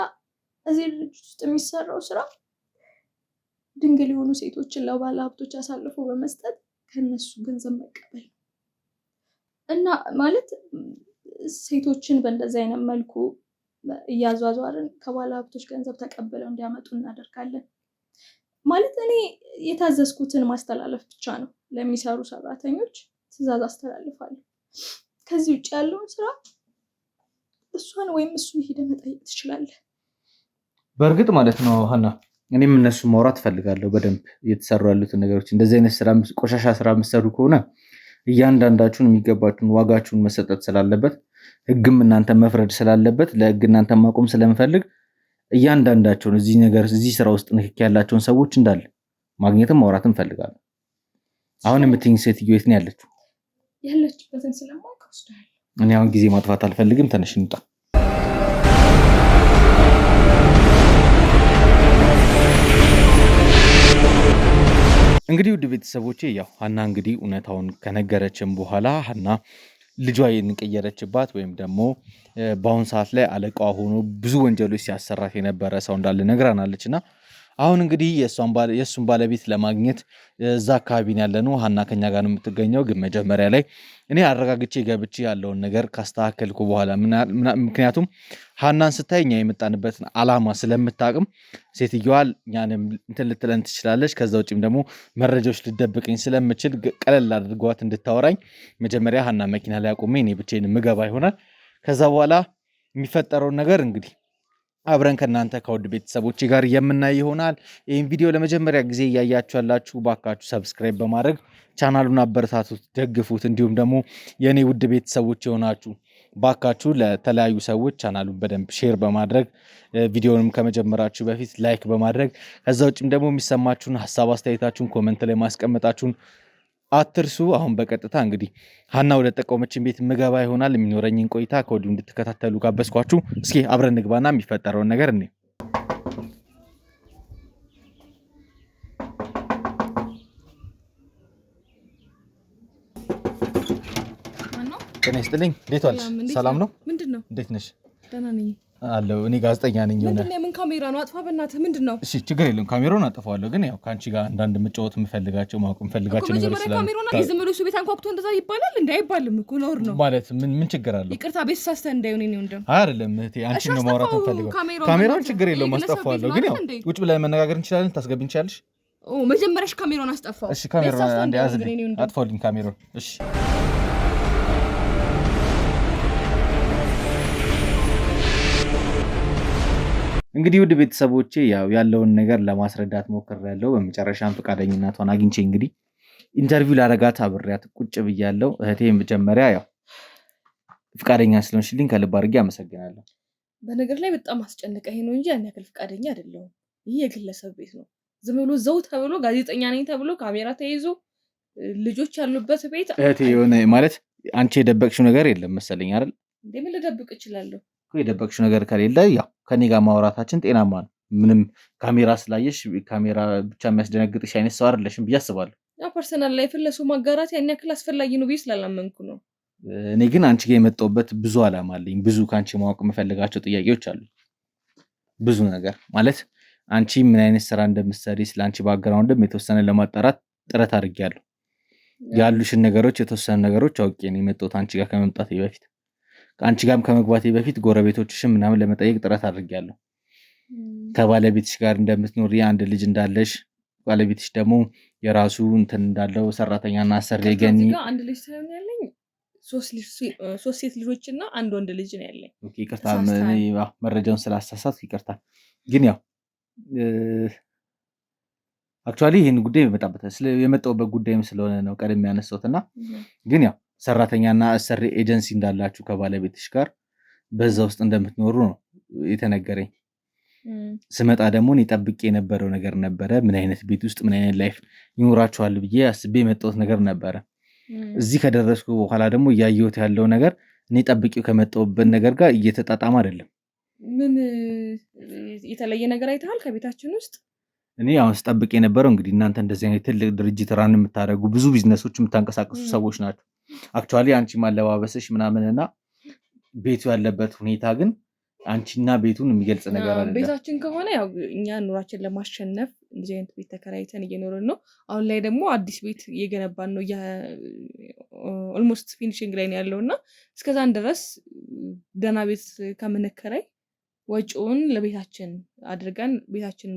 እዚህ ድርጅት ውስጥ የሚሰራው ስራ ድንግል የሆኑ ሴቶችን ለባለ ሀብቶች አሳልፎ በመስጠት ከነሱ ገንዘብ መቀበል እና ማለት ሴቶችን በእንደዚህ አይነት መልኩ እያዟዟርን ከባለ ሀብቶች ገንዘብ ተቀብለው እንዲያመጡ እናደርጋለን። ማለት እኔ የታዘዝኩትን ማስተላለፍ ብቻ ነው። ለሚሰሩ ሰራተኞች ትዕዛዝ አስተላልፋለሁ። ከዚህ ውጭ ያለውን ስራ እሷን ወይም እሱን ሄደ መጠየቅ ትችላለህ። በእርግጥ ማለት ነው ሀና፣ እኔም እነሱ ማውራት እፈልጋለሁ በደንብ እየተሰሩ ያሉትን ነገሮች። እንደዚህ አይነት ስራ ቆሻሻ ስራ የምትሰሩ ከሆነ እያንዳንዳችሁን የሚገባችሁን ዋጋችሁን መሰጠት ስላለበት ህግም እናንተ መፍረድ ስላለበት ለህግ እናንተ ማቆም ስለምፈልግ እያንዳንዳቸውን እዚህ ስራ ውስጥ ንክኪ ያላቸውን ሰዎች እንዳለ ማግኘትም ማውራትም እፈልጋለሁ። አሁን የምትይኝ ሴትዮ የት ነው ያለችው? ያለችበትን ስለማውቅ ወስዳለሁ። እኔ አሁን ጊዜ ማጥፋት አልፈልግም። ተነሽ እንውጣ። እንግዲህ ውድ ቤተሰቦቼ ያው ሀና እንግዲህ እውነታውን ከነገረችን በኋላ ሀና ልጇ የንቀየረችባት ወይም ደግሞ በአሁን ሰዓት ላይ አለቃዋ ሆኖ ብዙ ወንጀሎች ሲያሰራት የነበረ ሰው እንዳለ ነግራናለች እና አሁን እንግዲህ የእሱን ባለቤት ለማግኘት እዛ አካባቢ ያለ ነው። ሀና ከኛ ጋር ነው የምትገኘው። ግን መጀመሪያ ላይ እኔ አረጋግቼ ገብቼ ያለውን ነገር ካስተካከልኩ በኋላ ምክንያቱም ሀናን ስታይ እኛ የመጣንበትን አላማ ስለምታቅም ሴትዮዋ እኛንም እንትን ልትለን ትችላለች። ከዛ ውጭም ደግሞ መረጃዎች ልደብቅኝ ስለምችል ቀለል አድርጓት እንድታወራኝ መጀመሪያ ሀና መኪና ላይ አቁሜ እኔ ብቻዬን ምገባ ይሆናል። ከዛ በኋላ የሚፈጠረውን ነገር እንግዲህ አብረን ከእናንተ ከውድ ቤተሰቦች ጋር የምናይ ይሆናል። ይህን ቪዲዮ ለመጀመሪያ ጊዜ እያያችሁ ያላችሁ ባካችሁ ሰብስክራይብ በማድረግ ቻናሉን አበረታቱት፣ ደግፉት። እንዲሁም ደግሞ የእኔ ውድ ቤተሰቦች የሆናችሁ ባካችሁ ለተለያዩ ሰዎች ቻናሉን በደንብ ሼር በማድረግ ቪዲዮንም ከመጀመራችሁ በፊት ላይክ በማድረግ ከዛ ውጭም ደግሞ የሚሰማችሁን ሀሳብ አስተያየታችሁን ኮመንት ላይ ማስቀመጣችሁን አትርሱ። አሁን በቀጥታ እንግዲህ ሀና ወደ ጠቆመችን ቤት ምገባ ይሆናል። የሚኖረኝን ቆይታ ከወዲሁ እንድትከታተሉ ጋበዝኳችሁ። እስኪ አብረን ንግባና የሚፈጠረውን ነገር እኔ ጤና ይስጥልኝ። እንዴት ዋልሽ? ሰላም ነው? ምንድነው? እንዴት ነሽ? ደህና ነኝ አለው። እኔ ጋዜጠኛ ነኝ። ምንድነው? ምን ካሜራ ነው? አጥፋ በእናትህ። ምንድነው? እሺ ችግር የለም ካሜራውን አጥፋዋለሁ። ግን ያው ከአንቺ ጋር አንዳንድ መጫወት የምፈልጋቸው ማወቅ የምፈልጋቸው ነገሮች ስላሉ ካሜራውን ዝም ብሎ እሱ ቤት አንኳኩቶ እንደዛ ይባላል? እንዴ አይባልም እኮ ነውር ነው ማለት። ምን ችግር አለው? ይቅርታ ቤት ሳስተህ እንዳይሆን ነው እንደው አይደለም እህቴ፣ አንቺን ነው ማውራት የምፈልገው። ካሜራውን ችግር የለውም አስጠፋዋለሁ። ግን ያው ቁጭ ብለን መነጋገር እንችላለን። ታስገብኝ እንችላለሽ? መጀመሪያሽ ካሜራውን አስጠፋው። እሺ ካሜራውን አንዴ ያዝልኝ፣ አጥፋልኝ ካሜራውን። እሺ እንግዲህ ውድ ቤተሰቦቼ ያው ያለውን ነገር ለማስረዳት ሞክሬያለሁ። በመጨረሻም ፈቃደኝነቷን አግኝቼ እንግዲህ ኢንተርቪው ላረጋት አብሬያት ቁጭ ብያለሁ። እህቴ መጀመሪያ ያው ፈቃደኛ ስለሆንሽልኝ ከልብ አድርጌ አመሰግናለሁ። በነገር ላይ በጣም አስጨነቀኝ ነው እንጂ ያን ያክል ፈቃደኛ አይደለሁም። ይህ የግለሰብ ቤት ነው። ዝም ብሎ ዘው ተብሎ ጋዜጠኛ ነኝ ተብሎ ካሜራ ተይዞ ልጆች ያሉበት ቤት እህቴ የሆነ ማለት አንቺ የደበቅሽው ነገር የለም መሰለኝ አይደል? እንዴ ምን ልደብቅ እችላለሁ? የደበቅሽው ነገር ከሌለ ያው ከኔ ጋር ማውራታችን ጤናማ ነው። ምንም ካሜራ ስላየሽ ካሜራ ብቻ የሚያስደነግጥሽ አይነት ሰው አይደለሽም ብዬ አስባለሁ። ያው ፐርሰናል ላይፍን ለሰው ማጋራት ያን ያክል አስፈላጊ ነው ብዬ ስላላመንኩ ነው። እኔ ግን አንቺ ጋር የመጣሁበት ብዙ አላማ አለኝ። ብዙ ከአንቺ ማወቅ የምፈልጋቸው ጥያቄዎች አሉ። ብዙ ነገር ማለት አንቺ ምን አይነት ስራ እንደምትሰሪ ስለ አንቺ ባክግራውንድም የተወሰነ ለማጣራት ጥረት አድርጌያለሁ። ያሉሽን ነገሮች የተወሰኑ ነገሮች አውቄ ነው የመጣሁት አንቺ ጋር ከመምጣቴ በፊት። ከአንቺ ጋርም ከመግባቴ በፊት ጎረቤቶችሽም ምናምን ለመጠየቅ ጥረት አድርጌያለሁ። ከባለቤትሽ ጋር እንደምትኖሪ አንድ ልጅ እንዳለሽ፣ ባለቤትሽ ደግሞ የራሱ እንትን እንዳለው ሰራተኛና አሰሪ ገኒ አንድ ልጅ ሳይሆን ያለኝ ሶስት ሴት ልጆችና አንድ ወንድ ልጅ ነው ያለኝ። ኦኬ ይቅርታ፣ መረጃውን ስላሳሳት ይቅርታ። ግን ያው አክቹአሊ ይሄን ጉዳይ የመጣሁበት ጉዳይም ስለሆነ ነው ቀደም ያነሳሁትና ግን ያው ሰራተኛና አሰሪ ኤጀንሲ እንዳላችሁ ከባለቤትሽ ጋር በዛ ውስጥ እንደምትኖሩ ነው የተነገረኝ። ስመጣ ደግሞ እኔ ጠብቄ የነበረው ነገር ነበረ። ምን አይነት ቤት ውስጥ ምን አይነት ላይፍ ይኖራችኋል ብዬ አስቤ የመጣሁት ነገር ነበረ። እዚህ ከደረስኩ በኋላ ደግሞ እያየሁት ያለው ነገር እኔ ጠብቂው ከመጣሁበት ነገር ጋር እየተጣጣመ አይደለም። ምን የተለየ ነገር አይተሃል ከቤታችን ውስጥ? እኔ አሁን ስጠብቅ የነበረው እንግዲህ እናንተ እንደዚህ አይነት ትልቅ ድርጅት ራን የምታደርጉ ብዙ ቢዝነሶች የምታንቀሳቅሱ ሰዎች ናቸው። አክቹዋሊ አንቺ ማለባበስሽ ምናምንና ቤቱ ያለበት ሁኔታ ግን አንቺና ቤቱን የሚገልጽ ነገር አይደለም። ቤታችን ከሆነ ያው እኛ ኑራችን ለማሸነፍ እንደዚህ አይነት ቤት ተከራይተን እየኖርን ነው። አሁን ላይ ደግሞ አዲስ ቤት እየገነባን ነው። ኦልሞስት ፊኒሽንግ ላይ ነው ያለውና እስከዛን ድረስ ደህና ቤት ከምንከራይ ወጪውን ለቤታችን አድርገን ቤታችን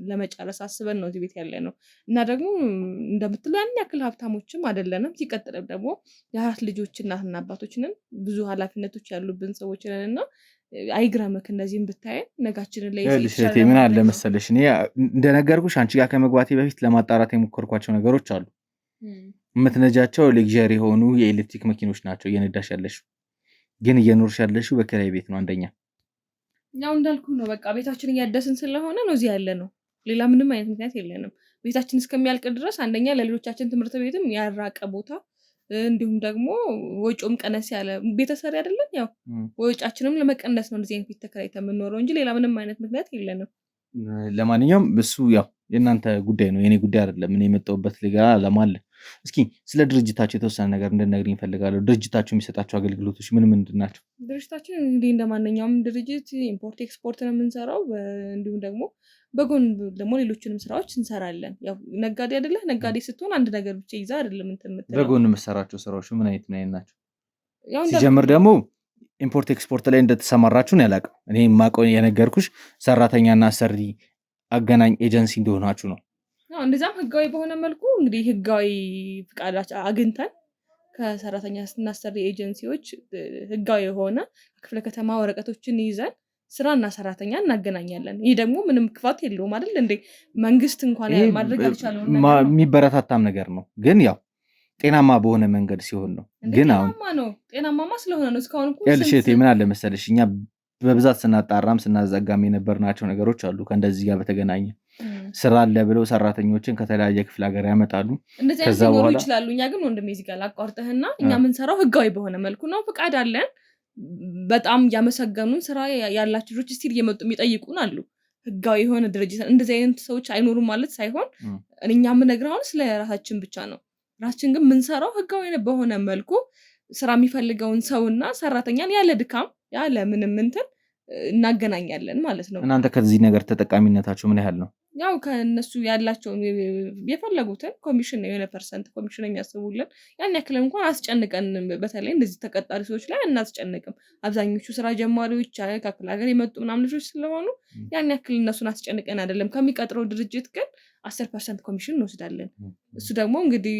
ለመጨረስ አስበን ነው እዚህ ቤት ያለ ነው። እና ደግሞ እንደምትለው ያን ያክል ሀብታሞችም አይደለንም። ሲቀጥልም ደግሞ የአራት ልጆች እናትና አባቶች ነን። ብዙ ኃላፊነቶች ያሉብን ሰዎች ነን እና አይግረምክ እንደዚህም ብታየን ነጋችንን ላይ ምን አለ መሰለሽ እኔ እንደነገርኩሽ አንቺ ጋር ከመግባቴ በፊት ለማጣራት የሞከርኳቸው ነገሮች አሉ። የምትነጃቸው ሌግዠሪ የሆኑ የኤሌክትሪክ መኪኖች ናቸው እየነዳሽ ያለሽው፣ ግን እየኖርሽ ያለሽው በኪራይ ቤት ነው። አንደኛ ያው እንዳልኩ ነው በቃ ቤታችን እያደስን ስለሆነ ነው እዚህ ያለ ነው። ሌላ ምንም አይነት ምክንያት የለንም። ቤታችን እስከሚያልቅ ድረስ አንደኛ ለልጆቻችን ትምህርት ቤትም ያራቀ ቦታ እንዲሁም ደግሞ ወጪውም ቀነስ ያለ ቤተሰሪ አይደለም። ያው ወጪያችንም ለመቀነስ ነው እንደዚህ አይነት ቤት ተከራይተን የምንኖረው እንጂ ሌላ ምንም አይነት ምክንያት የለንም። ለማንኛውም እሱ ያው የእናንተ ጉዳይ ነው፣ የኔ ጉዳይ አይደለም። እኔ የመጣሁበት ሊጋ ለማለ እስኪ ስለ ድርጅታችሁ የተወሰነ ነገር እንድነግሪኝ እፈልጋለሁ። ድርጅታችሁ የሚሰጣቸው አገልግሎቶች ምን ምንድን ናቸው? ድርጅታችን እንግዲህ እንደማንኛውም ድርጅት ኢምፖርት ኤክስፖርት ነው የምንሰራው። እንዲሁም ደግሞ በጎን ደግሞ ሌሎችንም ስራዎች እንሰራለን። ያው ነጋዴ አይደለ? ነጋዴ ስትሆን አንድ ነገር ብቻ ይዛ አይደለም እንትን የምትለው። በጎን የምትሰራቸው ስራዎች ምን አይነት ናቸው? ሲጀምር ደግሞ ኢምፖርት ኤክስፖርት ላይ እንደተሰማራችሁ ነው ያላቀው። እኔ የማውቀው የነገርኩሽ ሰራተኛና አሰሪ አገናኝ ኤጀንሲ እንደሆናችሁ ነው። እንደዛም ህጋዊ በሆነ መልኩ እንግዲህ ህጋዊ ፍቃዳችን አግኝተን ከሰራተኛና አሰሪ ኤጀንሲዎች ህጋዊ የሆነ ክፍለ ከተማ ወረቀቶችን ይዘን ስራና ሰራተኛ እናገናኛለን። ይህ ደግሞ ምንም ክፋት የለውም አይደል እንዴ? መንግስት እንኳን ማድረግ ያልቻለው የሚበረታታም ነገር ነው፣ ግን ያው ጤናማ በሆነ መንገድ ሲሆን ነው። ግን አሁን ጤናማማ ስለሆነ ነው። እስካሁን እኮ ምን አለ መሰለሽ እኛ በብዛት ስናጣራም ስናዘጋም የነበርናቸው ነገሮች አሉ። ከእንደዚህ ጋር በተገናኘ ስራ አለ ብለው ሰራተኞችን ከተለያየ ክፍለ ሀገር ያመጣሉ። ከዛ በኋላ ይችላሉ። እኛ ግን ወንድሜ እዚህ ጋር ላቋርጥህና እኛ የምንሰራው ህጋዊ በሆነ መልኩ ነው። ፍቃድ አለን። በጣም ያመሰገኑን ስራ ያላችሁ ልጆች ስቲል እየመጡ የሚጠይቁን አሉ። ህጋዊ የሆነ ድርጅት እንደዚህ አይነት ሰዎች አይኖሩም ማለት ሳይሆን እኛ የምነግርህ አሁን ስለ ራሳችን ብቻ ነው። ራሳችን ግን የምንሰራው ህጋዊ በሆነ መልኩ ስራ የሚፈልገውን ሰውና ሰራተኛን ያለ ድካም ያለ ምንም እንትን እናገናኛለን ማለት ነው። እናንተ ከዚህ ነገር ተጠቃሚነታችሁ ምን ያህል ነው? ያው ከነሱ ያላቸውን የፈለጉትን ኮሚሽን የሆነ ፐርሰንት ኮሚሽን የሚያስቡልን ያን ያክል እንኳን አስጨንቀን፣ በተለይ እንደዚህ ተቀጣሪ ሰዎች ላይ እናስጨንቅም። አብዛኞቹ ስራ ጀማሪዎች ከክፍለ ሀገር የመጡ ምናምን ልጆች ስለሆኑ ያን ያክል እነሱን አስጨንቀን አይደለም። ከሚቀጥረው ድርጅት ግን 10% ኮሚሽን እንወስዳለን። እሱ ደግሞ እንግዲህ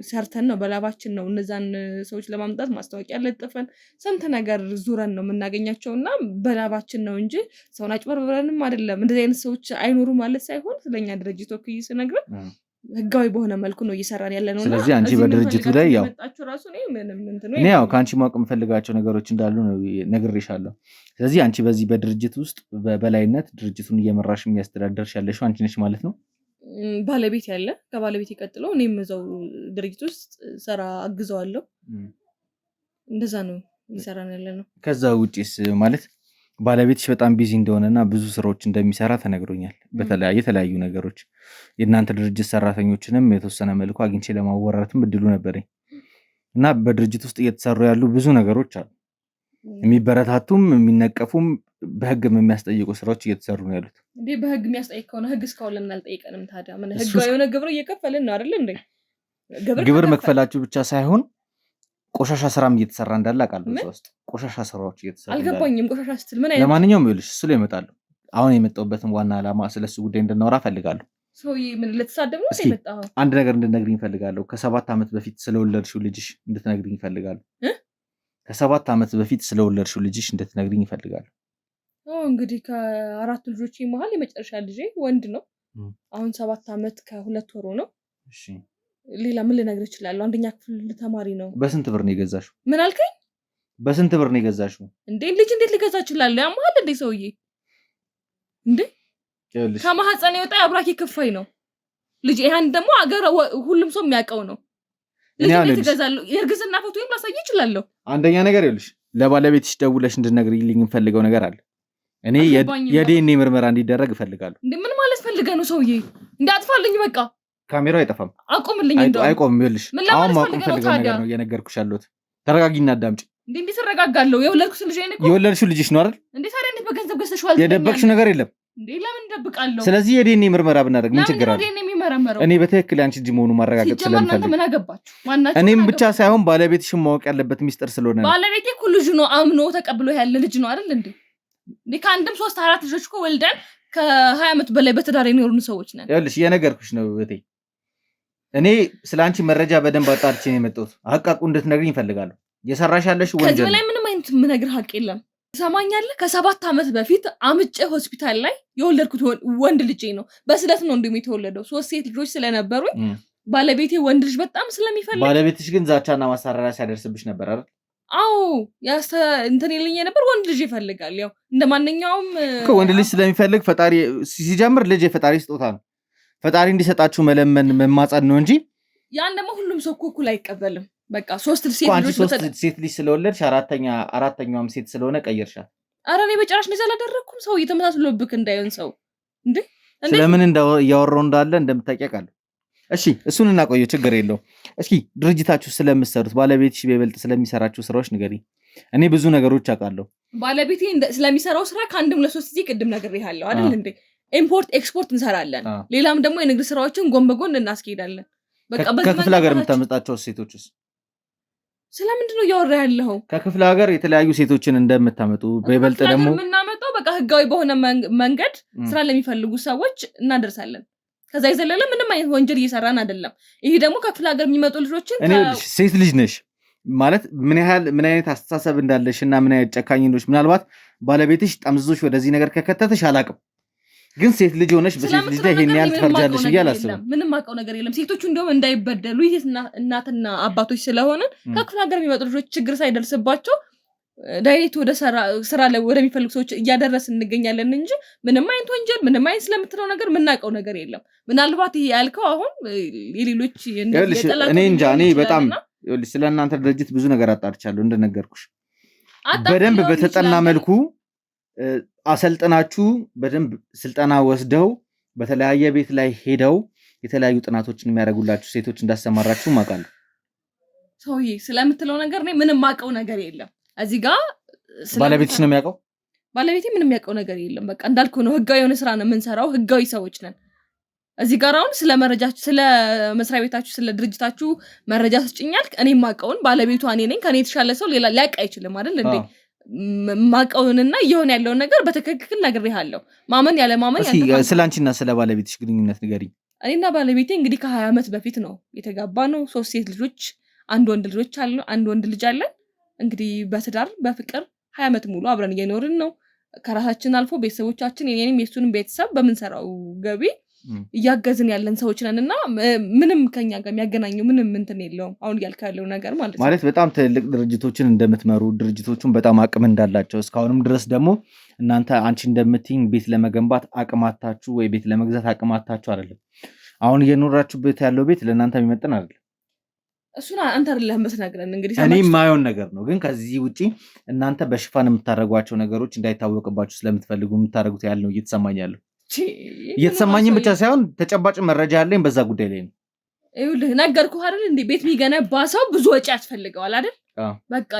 ሰርተን ነው በላባችን ነው እነዛን ሰዎች ለማምጣት ማስታወቂያ ለጥፈን ስንት ነገር ዙረን ነው የምናገኛቸው እና በላባችን ነው እንጂ ሰውን አጭበርብረንም አይደለም። እንደዚህ አይነት ሰዎች አይኖሩ ማለት ሳይሆን ስለኛ ድርጅት ወክዬ ስነግርህ ህጋዊ በሆነ መልኩ ነው እየሰራን ያለ ነው። ስለዚህ አንቺ በድርጅቱ ላይ ያው እኔ ያው ከአንቺ ማወቅ የምፈልጋቸው ነገሮች እንዳሉ ነው ነግሬሻለሁ። ስለዚህ አንቺ በዚህ በድርጅት ውስጥ በበላይነት ድርጅቱን እየመራሽ የሚያስተዳደርሽ ያለሽው አንቺ ነሽ ማለት ነው? ባለቤት ያለ ከባለቤት ይቀጥለው እኔም እዛው ድርጅት ውስጥ ስራ አግዘዋለሁ። እንደዛ ነው እየሰራን ያለ ነው። ከዛ ውጪስ ማለት ባለቤትሽ በጣም ቢዚ እንደሆነና ብዙ ስራዎች እንደሚሰራ ተነግሮኛል። የተለያዩ ነገሮች የእናንተ ድርጅት ሰራተኞችንም የተወሰነ መልኩ አግኝቼ ለማወራረትም እድሉ ነበረኝ እና በድርጅት ውስጥ እየተሰሩ ያሉ ብዙ ነገሮች አሉ። የሚበረታቱም የሚነቀፉም በህግም የሚያስጠይቁ ስራዎች እየተሰሩ ነው ያሉት። እንዴ በህግ የሚያስጠይቅ ከሆነ ህግ እስካሁን ለምን አልጠይቀንም ታዲያ? ምን ህጋዊ የሆነ ግብር እየከፈልን ነው አይደል እንዴ? ግብር መክፈላችሁ ብቻ ሳይሆን ቆሻሻ ስራም እየተሰራ እንዳለ አውቃለሁ። ውስጥ ቆሻሻ ስራዎች እየተሰሩ አልገባኝም። ቆሻሻ ስትል ምን አይነት? ለማንኛውም ይኸውልሽ እሱ ላይ እመጣለሁ። አሁን የመጣሁበትን ዋና ዓላማ ስለሱ ጉዳይ እንድናወራ ፈልጋለሁ። ሰውዬ ምን ልትሳደብ ነው የመጣው? አንድ ነገር እንድትነግሪኝ ፈልጋለሁ። ከ7 ዓመት በፊት ስለወለድሽው ልጅሽ እንድትነግሪኝ ፈልጋለሁ። ከ7 ዓመት በፊት ስለወለድሽው ልጅሽ እንድትነግሪኝ ፈልጋለሁ። እንግዲህ ከ4 ልጆች መሀል የመጨረሻ ልጄ ወንድ ነው። አሁን 7 ዓመት ከ2 ወሩ ነው። እሺ ሌላ ምን ልነግርህ እችላለሁ? አንደኛ ክፍል ተማሪ ነው። በስንት ብር ነው የገዛሽው? ምን አልከኝ? በስንት ብር ነው የገዛሽው? እንዴ ልጅ እንዴት ልገዛ እችላለሁ? ያማል እንዴ ሰውዬ? እንዴ ከማህፀን የወጣ አብራኪ ክፋይ ነው ልጅ። ይሄን ደግሞ አገር ሁሉም ሰው የሚያውቀው ነው። ልጅ ቤት እገዛለሁ። የእርግዝና ፎቶዬን ላሳይ እችላለሁ። አንደኛ ነገር ይኸውልሽ ለባለቤትሽ ደውለሽ እንድትነግሪልኝ የምፈልገው ነገር አለ። እኔ የዲኤንኤ ምርመራ እንዲደረግ እፈልጋለሁ። እንዴ ምን ማለት ፈልገህ ነው ሰውዬ? እንዴ አጥፋልኝ በቃ። ካሜራው አይጠፋም። አቁምልኝ እንደው። አይቆምም። ይኸውልሽ አሁን ማቆም ፈልገው ነገር ነው እየነገርኩሽ ያለሁት። ተረጋጊና አዳምጪ። እንዴ እንዴት ተረጋጋለሁ? የወለድኩት ልጅ አይነኝ እኮ። የወለድሽው ልጅሽ ነው አይደል? እንዴ ታዲያ እንዴት በገንዘብ ገዝተሽዋል? የደበቅሽው ነገር የለም። እንዴ ለምን ደብቃለሁ? ስለዚህ የዲኤንኤ ምርመራ ብናደርግ ምን ችግር አለ? እኔ በትክክል አንቺ ልጅ መሆኑን ማረጋገጥ ስለምፈልግ ምን አገባችሁ? ማናችሁ? እኔም ብቻ ሳይሆን ባለቤትሽም ማወቅ ያለበት ሚስጥር ስለሆነ ነው። ባለቤቴ እኮ ልጅ ነው አምኖ ተቀብሎ ያለ ልጅ ነው አይደል እንዴ? እንዴ ከአንድም 3 4 ልጆች እኮ ወልደን ከ20 ዓመት በላይ በትዳር የኖሩን ሰዎች ነን። ይኸውልሽ የነገርኩሽ ነው እህቴ። እኔ ስላንቺ መረጃ በደንብ አጣርቼ ነው የመጣሁት። ሀቃቁ እንድትነግሪኝ እፈልጋለሁ። የሰራሽ ያለሽ ወንጀል ከዚህ በላይ ምንም አይነት የምነግርህ ሀቅ የለም። ሰማኛለህ? ከ7 ዓመት በፊት አምጬ ሆስፒታል ላይ የወለድኩት ወንድ ልጄ ነው። በስለት ነው እንደውም የተወለደው። 3 ሴት ልጆች ስለነበሩኝ ባለቤቴ ወንድ ልጅ በጣም ስለሚፈልግ። ባለቤትሽ ግን ዛቻና ማሳረሪያ ሲያደርስብሽ ነበር አይደል? አዎ እንትን ይለኝ ነበር። ወንድ ልጅ ይፈልጋል። ያው እንደማንኛውም ወንድ ልጅ ስለሚፈልግ ፈጣሪ ሲጀምር ልጅ የፈጣሪ ስጦታ ነው። ፈጣሪ እንዲሰጣችሁ መለመን መማጸን ነው እንጂ ያን ደግሞ ሁሉም ሰው እኩል አይቀበልም። በቃ 3 ሴት ልጅ ስለወለድሽ አራተኛዋም ሴት ስለሆነ ቀየርሻት። ኧረ እኔ በጭራሽ ነው ያላደረኩም። ሰው እየተመሳስሎብክ እንዳይሆን ሰው እንዴ ስለምን እያወራው እንዳለ እንደምታውቂያለሁ። እሺ እሱን እናቆየው፣ ችግር የለው። እስኪ ድርጅታችሁ ስለምትሰሩት ባለቤትሽ በይበልጥ ስለሚሰራችሁ ስራዎች ንገሪኝ። እኔ ብዙ ነገሮች አውቃለሁ። ባለቤቴ ስለሚሰራው ስራ ከአንድም ለ3 ጊዜ ቅድም ነግሬሃለሁ አይደል እንዴ? ኢምፖርት ኤክስፖርት እንሰራለን። ሌላም ደግሞ የንግድ ስራዎችን ጎን በጎን እናስኬዳለን። በቃ ከክፍለ ሀገር የምታመጣቸው ሴቶችስ ስለምንድን ነው እያወራ ያለው? ከክፍለ ሀገር የተለያዩ ሴቶችን እንደምታመጡ በይበልጥ ደግሞ የምናመጣው በቃ ህጋዊ በሆነ መንገድ ስራ ለሚፈልጉ ሰዎች እናደርሳለን። ከዛ የዘለለ ምንም አይነት ወንጀል እየሰራን አይደለም። ይሄ ደግሞ ከክፍለ ሀገር የሚመጡ ልጆችን ሴት ልጅ ነሽ ማለት ምን አይነት አስተሳሰብ እንዳለሽ እና ምን አይነት ጨካኝ እንደሆነሽ ምናልባት ባለቤትሽ ጠምዝዞሽ ወደዚህ ነገር ከከተተሽ አላውቅም፣ ግን ሴት ልጅ ሆነሽ በሴት ልጅ ላይ ይሄን ያህል ትፈርጃለሽ ብዬ አላስብም። ምንም አውቀው ነገር የለም። ሴቶቹ እንደውም እንዳይበደሉ ይሄ እናትና አባቶች ስለሆነ ከክፍለ ሀገር የሚመጡ ልጆች ችግር ሳይደርስባቸው ዳይሬክት ወደ ስራ ላይ ወደሚፈልጉ ሰዎች እያደረስን እንገኛለን እንጂ ምንም አይነት ወንጀል ምንም አይነት ስለምትለው ነገር ምናውቀው ነገር የለም። ምናልባት ይሄ ያልከው አሁን የሌሎች እኔ እንጃ። እኔ በጣም ስለ እናንተ ድርጅት ብዙ ነገር አጣርቻለሁ። እንደነገርኩሽ በደንብ በተጠና መልኩ አሰልጥናችሁ በደንብ ስልጠና ወስደው በተለያየ ቤት ላይ ሄደው የተለያዩ ጥናቶችን የሚያደርጉላችሁ ሴቶች እንዳሰማራችሁ ማውቃለሁ። ሰውዬ ስለምትለው ነገር እኔ ምንም ማውቀው ነገር የለም። እዚህ ጋር ባለቤትሽ ነው የሚያውቀው? ባለቤቴ ምንም የሚያውቀው ነገር የለም። በቃ እንዳልኩህ ነው፣ ህጋዊ የሆነ ስራ ነው የምንሰራው። ህጋዊ ሰዎች ነን። እዚህ ጋር አሁን ስለ መረጃችሁ፣ ስለ መስሪያ ቤታችሁ፣ ስለ ድርጅታችሁ መረጃ ስጭኛል። እኔ ማውቀውን ባለቤቷ እኔ ነኝ። ከኔ የተሻለ ሰው ሌላ ሊያውቅ አይችልም አይደል እንዴ? ማውቀውንና እየሆነ ያለውን ነገር በትክክል ነግሬሃለሁ። ማመን ያለ ማመን ያንተ። ስለ አንቺና ስለ ባለቤትሽ ግንኙነት ንገሪኝ። እኔና ባለቤቴ እንግዲህ ከ20 ዓመት በፊት ነው የተጋባ ነው። 3 ሴት ልጆች፣ አንድ ወንድ ልጅ አለን። እንግዲህ በትዳር በፍቅር 20 ዓመት ሙሉ አብረን እየኖርን ነው። ከራሳችን አልፎ ቤተሰቦቻችን የኔንም የሱንም ቤተሰብ በምንሰራው ገቢ እያገዝን ያለን ሰዎች ነንና ምንም ከኛ ጋር የሚያገናኘው ምንም እንትን የለውም። አሁን እያልክ ያለው ነገር ማለት በጣም ትልልቅ ድርጅቶችን እንደምትመሩ ድርጅቶቹን በጣም አቅም እንዳላቸው እስካሁንም ድረስ ደግሞ እናንተ አንቺ እንደምትይኝ ቤት ለመገንባት አቅማታችሁ ወይ ቤት ለመግዛት አቅማታችሁ አይደለም። አሁን እየኖራችሁበት ያለው ቤት ለእናንተ የሚመጥን አይደለም። እሱን አንተ አይደለም የምትነግረን። እንግዲህ እኔ የማየውን ነገር ነው። ግን ከዚህ ውጪ እናንተ በሽፋን የምታደርጓቸው ነገሮች እንዳይታወቅባችሁ ስለምትፈልጉ የምታደርጉት ያህል ነው እየተሰማኝ ያለው። እየተሰማኝም ብቻ ሳይሆን ተጨባጭ መረጃ ያለኝ በዛ ጉዳይ ላይ ነው። ይኸውልህ ነገርኩህ አይደል እንዴ? ቤት የሚገነባ ሰው ብዙ ወጪ ያስፈልገዋል አይደል? በቃ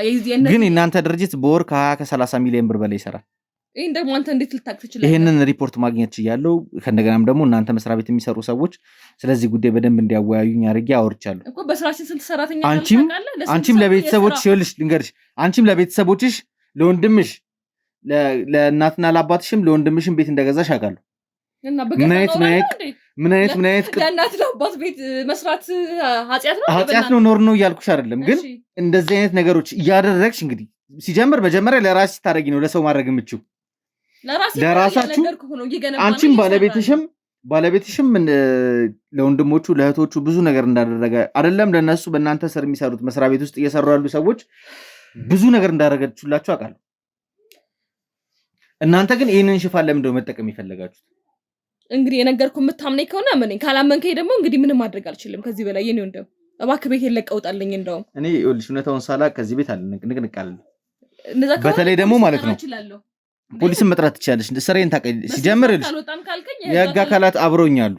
ግን እናንተ ድርጅት በወር ከ20-30 ሚሊዮን ብር በላይ ይሰራል። ይሄን ደግሞ አንተ እንዴት ልታውቅ ትችላለህ? ይሄንን ሪፖርት ማግኘት ይችላልው። ከእንደገናም ደግሞ እናንተ መስሪያ ቤት የሚሰሩ ሰዎች ስለዚህ ጉዳይ በደንብ እንዲያወያዩኝ አድርጌ አወርቻለሁ እኮ። በስራችን ስንት ሰራተኛ አንቺም ለቤተሰቦችሽ ይኸውልሽ ልንገርሽ፣ አንቺም ለቤተሰቦችሽ ለወንድምሽ፣ ለእናትና ለአባትሽም ለወንድምሽም ቤት እንደገዛሽ አውቃለሁ። ምን አይነት ለእናት ለአባት ቤት መስራት ኃጢአት ነው ኖር ነው እያልኩሽ አይደለም። ግን እንደዚህ አይነት ነገሮች እያደረግሽ እንግዲህ ሲጀምር መጀመሪያ ለራስሽ ታደርጊ ነው ለሰው ማድረግ የምችው ለራሳችሁ። አንቺም ባለቤትሽም ለወንድሞቹ ለእህቶቹ ብዙ ነገር እንዳደረገ አይደለም ለነሱ በእናንተ ስር የሚሰሩት መስሪያ ቤት ውስጥ እየሰሩ ያሉ ሰዎች ብዙ ነገር እንዳደረገችላችሁ አውቃለሁ። እናንተ ግን ይህንን ሽፋን ለምን እንደው መጠቀም ይፈልጋችሁት? እንግዲህ የነገርኩህ የምታምነኝ ከሆነ አመነኝ፣ ካላመንከኝ ደግሞ እንግዲህ ምንም ማድረግ አልችልም ከዚህ በላይ። የኔ ወንድም እባክህ ቤት የለቀውጣልኝ እንደውም እኔ ይኸውልሽ እውነታውን ሳላቅ ከዚህ ቤት ንቅንቅ አለ። በተለይ ደግሞ ማለት ነው ፖሊስን መጥራት ትችላለሽ። ስራዬን ታውቂያለሽ። ሲጀምር የህግ አካላት አብሮኛሉ።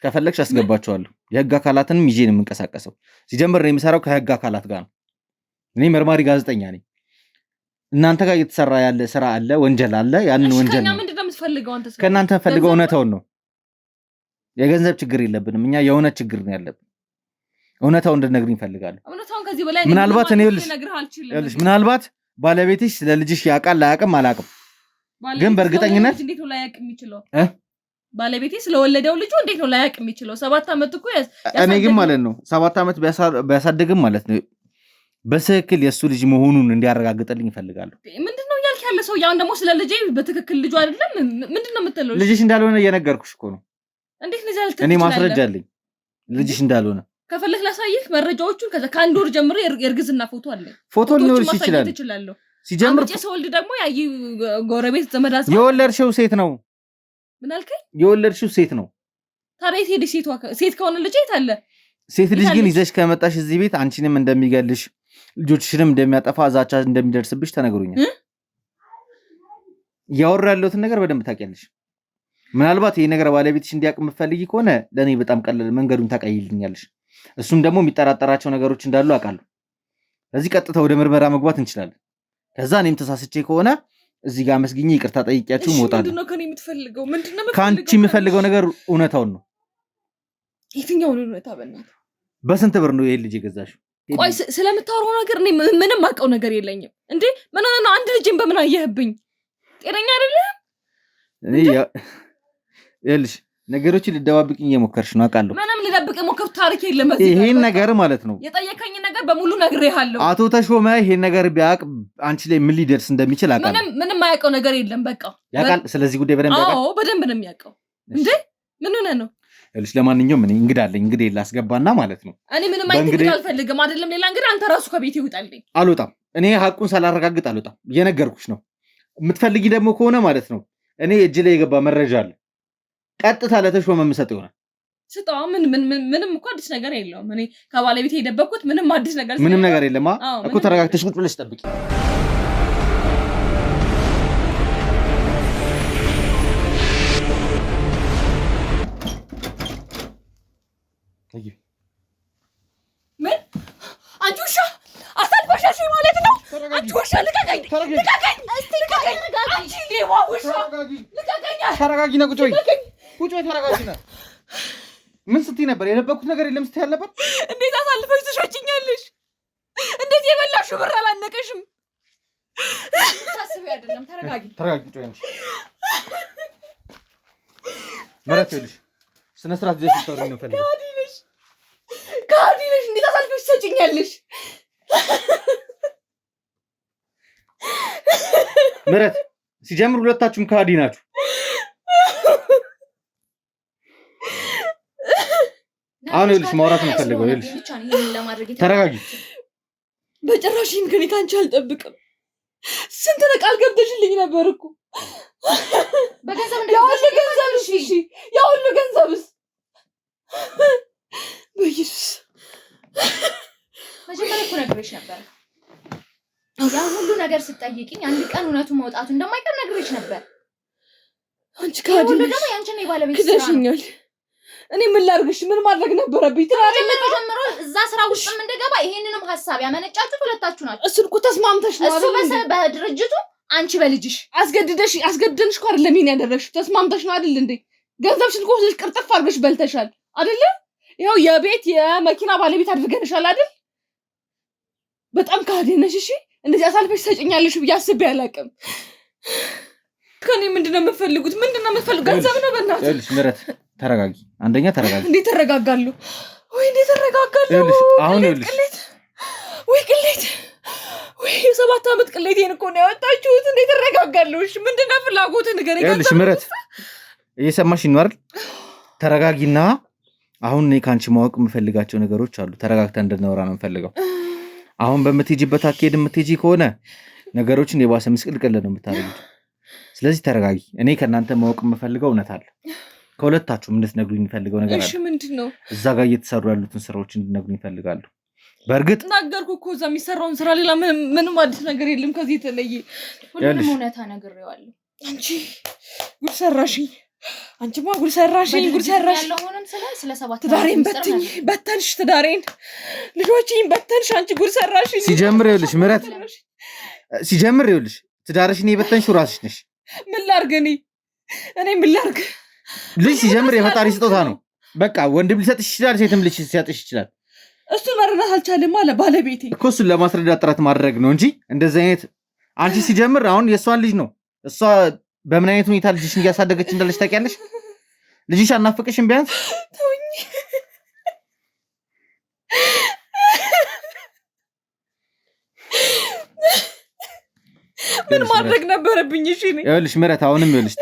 ከፈለግሽ አስገባቸዋለሁ። የህግ አካላትንም ይዤ ነው የምንቀሳቀሰው። ሲጀምር ነው የምሰራው ከህግ አካላት ጋር ነው። እኔ መርማሪ ጋዜጠኛ ነኝ። እናንተ ጋር እየተሰራ ያለ ስራ አለ፣ ወንጀል አለ። ያንን ወንጀል ነው ከእናንተ ፈልገው እውነታውን ነው። የገንዘብ ችግር የለብንም እኛ የእውነት ችግር ነው ያለብን። እውነታውን እንድትነግሪኝ እፈልጋለሁ። ምናልባት እኔ ምናልባት ባለቤትሽ ስለ ልጅሽ ያውቃል ላያውቅም አላውቅም፣ ግን በእርግጠኝነት እንዴት ነው ላያውቅ የሚችለው? ባለቤቴ ስለወለደው ልጁ እንዴት ነው ላያውቅ የሚችለው? 7 ዓመት እኮ እኔ ግን ማለት ነው 7 ዓመት ቢያሳድግም ማለት ነው በትክክል የሱ ልጅ መሆኑን እንዲያረጋግጥልኝ እፈልጋለሁ። ምንድነው እያልክ ያለ ሰው? ያው ደግሞ ስለ ልጄ በትክክል ልጁ አይደለም ምንድነው የምትለው? ልጅሽ እንዳልሆነ እየነገርኩሽ እኮ ነው። እንዴት ነው ያልከኝ? እኔ ማስረጃ አለኝ ልጅሽ እንዳልሆነ። ከፈለክ ላሳይህ መረጃዎቹን። ከዛ ከአንድ ወር ጀምሮ የእርግዝና ፎቶ አለ። ፎቶ ሊኖርሽ ይችላል። ሲጀምር ሰውልድ ደግሞ ያይ ጎረቤት ዘመዳስ የወለድሽው ሴት ነው። ምን አልከኝ? የወለድሽው ሴት ነው። ታዲያ የት ሄደሽ? ሴት ከሆነ ልጅ የት አለ? ሴት ልጅ ግን ይዘሽ ከመጣሽ እዚህ ቤት አንቺንም እንደሚገልሽ ልጆችሽንም እንደሚያጠፋ ዛቻ እንደሚደርስብሽ ተነግሮኛል። ያወራ ያለውትን ነገር በደንብ ታውቂያለሽ። ምናልባት ይሄ ነገር ባለቤትሽ እንዲያውቅ የምትፈልጊ ከሆነ ለኔ በጣም ቀላል መንገዱን ታቀይልኛለሽ። እሱም ደግሞ የሚጠራጠራቸው ነገሮች እንዳሉ አውቃለሁ። ስለዚህ ቀጥታ ወደ ምርመራ መግባት እንችላለን። ከዛ እኔም ተሳስቼ ከሆነ እዚህ ጋር መስግኜ ይቅርታ ጠይቂያችሁ እወጣለሁ። ምንድነው ከኔ የምትፈልገው? ከአንቺ የምፈልገው ነገር እውነታውን ነው። የትኛውን እውነታ? በእናትህ በስንት ብር ነው ይሄ ልጅ የገዛሽው? ቆይ ስለምታወራው ነገር እኔ ምንም አውቀው ነገር የለኝም። እንዴ ምን ሆነ ነው? አንድ ልጅን በምን አየህብኝ? ጤነኛ አይደለም። ይኸውልሽ ነገሮችን ልደባብቅኝ እየሞከርሽ ነው አውቃለሁ። ምንም ልደብቅ የሞከርኩት ታሪክ የለም። ይሄን ነገር ማለት ነው የጠየቀኝ ነገር በሙሉ ነግሬሃለሁ። አቶ ተሾመ ይሄን ነገር ቢያውቅ አንቺ ላይ ምን ሊደርስ እንደሚችል አውቃለሁ። ምንም አያውቀው ነገር የለም። በቃ ያውቃል። ስለዚህ ጉዳይ በደንብ ያውቃል። አዎ በደንብ ነው የሚያውቀው። እንዴ ምን ሆነ ነው? ይኸውልሽ ለማንኛውም እኔ እንግዳ አለኝ። እንግዲህ ላስገባና ማለት ነው። እኔ ምንም አይነት አልፈልግም። አይደለም ሌላ እንግዳ አንተ ራሱ ከቤት ይውጣልኝ። አልወጣም። እኔ ሀቁን ሳላረጋግጥ አልወጣም። እየነገርኩሽ ነው። የምትፈልጊ ደግሞ ከሆነ ማለት ነው እኔ እጅ ላይ የገባ መረጃ አለ። ቀጥታ ለተሾመ የምሰጥ ይሆናል። ስጣው። ምንም እኮ አዲስ ነገር የለውም። እኔ ከባለቤቴ የደበቅኩት ምንም አዲስ ነገር የለም እኮ። ተረጋግተሽ ቁጭ ብለሽ ጠብቂ። ምን አንቺ ውሻ አሳልፈሻሽ ማለት ነው? አንቺ ውሻ ልቀቀኝ! እስቲ ልቀቀኝ! አንቺ ሌባ ውሻ ልቀቀኝ! ተረጋጊ ነው። ቁጭ በይ ተረጋጊ ነው። ምን ስትይ ነበር? የደበኩት ነገር የለም ስትይ አልነበር? እንዴት አሳልፈሽ ትሸጭኛለሽ? እንዴት የበላሽው ብር አላነቀሽም? ታስቢ አይደለም። ተረጋጊ ቁጭ በይ አንቺ ማለት ይልሽ ስነ ስርዓት ይዘሽ ተወሪ ነው ፈልገው። ካዲ ነሽ። እንዴት አሳልፈሽ ትሸጭኛለሽ? ምረት ሲጀምር ሁለታችሁም ካዲ ናችሁ። አሁን ይልሽ ማውራት ነው ፈልገው። ይልሽ ተረጋጊ። በጭራሽ ግን ካንቺ አልጠብቅም። ስንት ቃል ገብተሽልኝ ነበር እኮ። ያ ሁሉ ገንዘብስ በኢየሱስ መጀመሪያ እኮ ነግሬሽ ነበር። ያ ሁሉ ነገር ስትጠይቂኝ አንድ ቀን እውነቱ መውጣቱ እንደማይቀር ነግሬሽ ነበር። አንቺ ካዲ ነሽ። ደግሞ ያንቺና የባለቤት ክደሽኛል። እኔ ምን ላድርግሽ? ምን ማድረግ ነበረብኝ? ጀምሮ እዛ ስራ ውስጥም እንደገባ ይሄንንም ሀሳብ ያመነጫችሁት ሁለታችሁ ናችሁ። እሱን እኮ ተስማምተሽ ነው አይደል? እሱ በድርጅቱ አንቺ በልጅሽ አስገድደንሽ እኮ አይደለም ይሄን ያደረግሽው። ተስማምተሽ ነው አይደል እንዴ? ገንዘብሽን እኮ ቅርጥፍ አድርገሽ በልተሻል አይደል? ይኸው የቤት የመኪና ባለቤት አድርገንሻል አይደል? በጣም ካዲ ነሽ። እሺ እንደዚህ አሳልፈሽ ትሰጪኛለሽ ብዬ አስቤ አላውቅም። ከኔ ምንድነው የምትፈልጉት? ገንዘብ ነው። በእናትህ ይኸውልሽ ምረት ተረጋጊ። አንደኛ ተረጋጊ። እንዴት ተረጋጋለሁ? አሁን ይኸውልሽ ቅሌት 7 ዓመት ቅሌቴን እኮ ነው ያወጣችሁት። እንዴት ተረጋጋለሁ? እሺ ምንድነው ፍላጎትህ? ንገረኝ። ይኸውልሽ ምረት እየሰማሽኝ ነው አይደል? ተረጋጊና አሁን እኔ ካንቺ ማወቅ የምፈልጋቸው ነገሮች አሉ። ተረጋግተን እንድናወራ ነው የምፈልገው። አሁን በምትሄጂበት አካሄድ የምትሄጂ ከሆነ ነገሮችን የባሰ ምስቅልቅል ነው የምታደርጉት። ስለዚህ ተረጋጊ። እኔ ከእናንተ ማወቅ የምፈልገው እውነት አለ። ከሁለታችሁም እንድትነግሩኝ የሚፈልገው ነገር አለ። እሺ ምንድነው? እዛ ጋር እየተሰሩ ያሉትን ስራዎች እንድትነግሩኝ ይፈልጋሉ። በእርግጥ ነገርኩ እኮ እዛ የሚሰራውን ስራ ሌላ ምንም አዲስ ነገር የለም ከዚህ የተለየ ሁሉንም እውነታ ነግሬዋለሁ። አንቺ ጉድ ሰራሽኝ። አንቺማ ጉድ ሰራሽኝ። ያለውንም ስለ 7 ትዳሬን በተንሽ ትዳሬን ልጆቼን በተንሽ። አንቺ ጉድ ሰራሽኝ። ሲጀምር ይኸውልሽ ምረት ትዳርሽን የበተንሽው ራስሽ ነሽ። ምን ላድርግ እኔ ምን ላድርግ? ልጅ ሲጀምር የፈጣሪ ስጦታ ነው። በቃ ወንድም ሊሰጥሽ ይችላል፣ ሴትም ልጅ ሊሰጥሽ ይችላል። እሱን መረዳት አልቻለም አለ ባለቤቴ እኮ። እሱን ለማስረዳት ጥረት ማድረግ ነው እንጂ እንደዚህ አይነት አንቺ ሲጀምር አሁን የእሷን ልጅ ነው እሷ በምን አይነት ሁኔታ ልጅሽን እያሳደገች እንዳለች ታውቂያለሽ? ልጅሽ አናፍቅሽም? ቢያንስ ተውኝ። ምን ማድረግ ነበረብኝ? እሺ እኔ ይኸውልሽ ምረት አሁንም ይኸውልሽ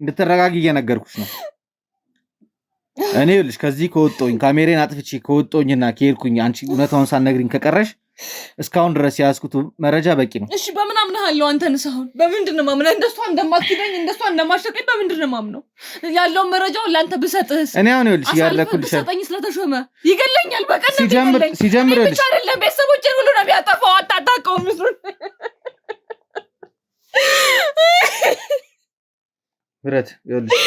እንድትረጋጊ እየነገርኩሽ ነው። እኔ ይኸውልሽ ከዚህ ከወጣሁኝ ካሜራዬን አጥፍቼ ከወጣሁኝና ከሄድኩኝ አንቺ እውነታውን ሳትነግሪኝ ከቀረሽ እስካሁን ድረስ ያዝኩት መረጃ በቂ ነው። እሺ በምን አምነሃለሁ? አንተንስ አሁን በምንድን ነው ማምነህ? እንደሷ እንደማትገኝ እንደሷ እንደማሸቀኝ በምንድን ነው ማምነው? ያለውን መረጃውን ለአንተ ብሰጥህስ? እኔ አሁን ይኸውልሽ ያለኩልሽ ሰጠኝ ስለተሾመ ይገለኛል። በቀን ሲጀምር ብቻ አይደለም ቤተሰቦቼን ሁሉ ነው የሚያጠፋው። አታውቀውም ምስሉን ምረት ይኸውልሽ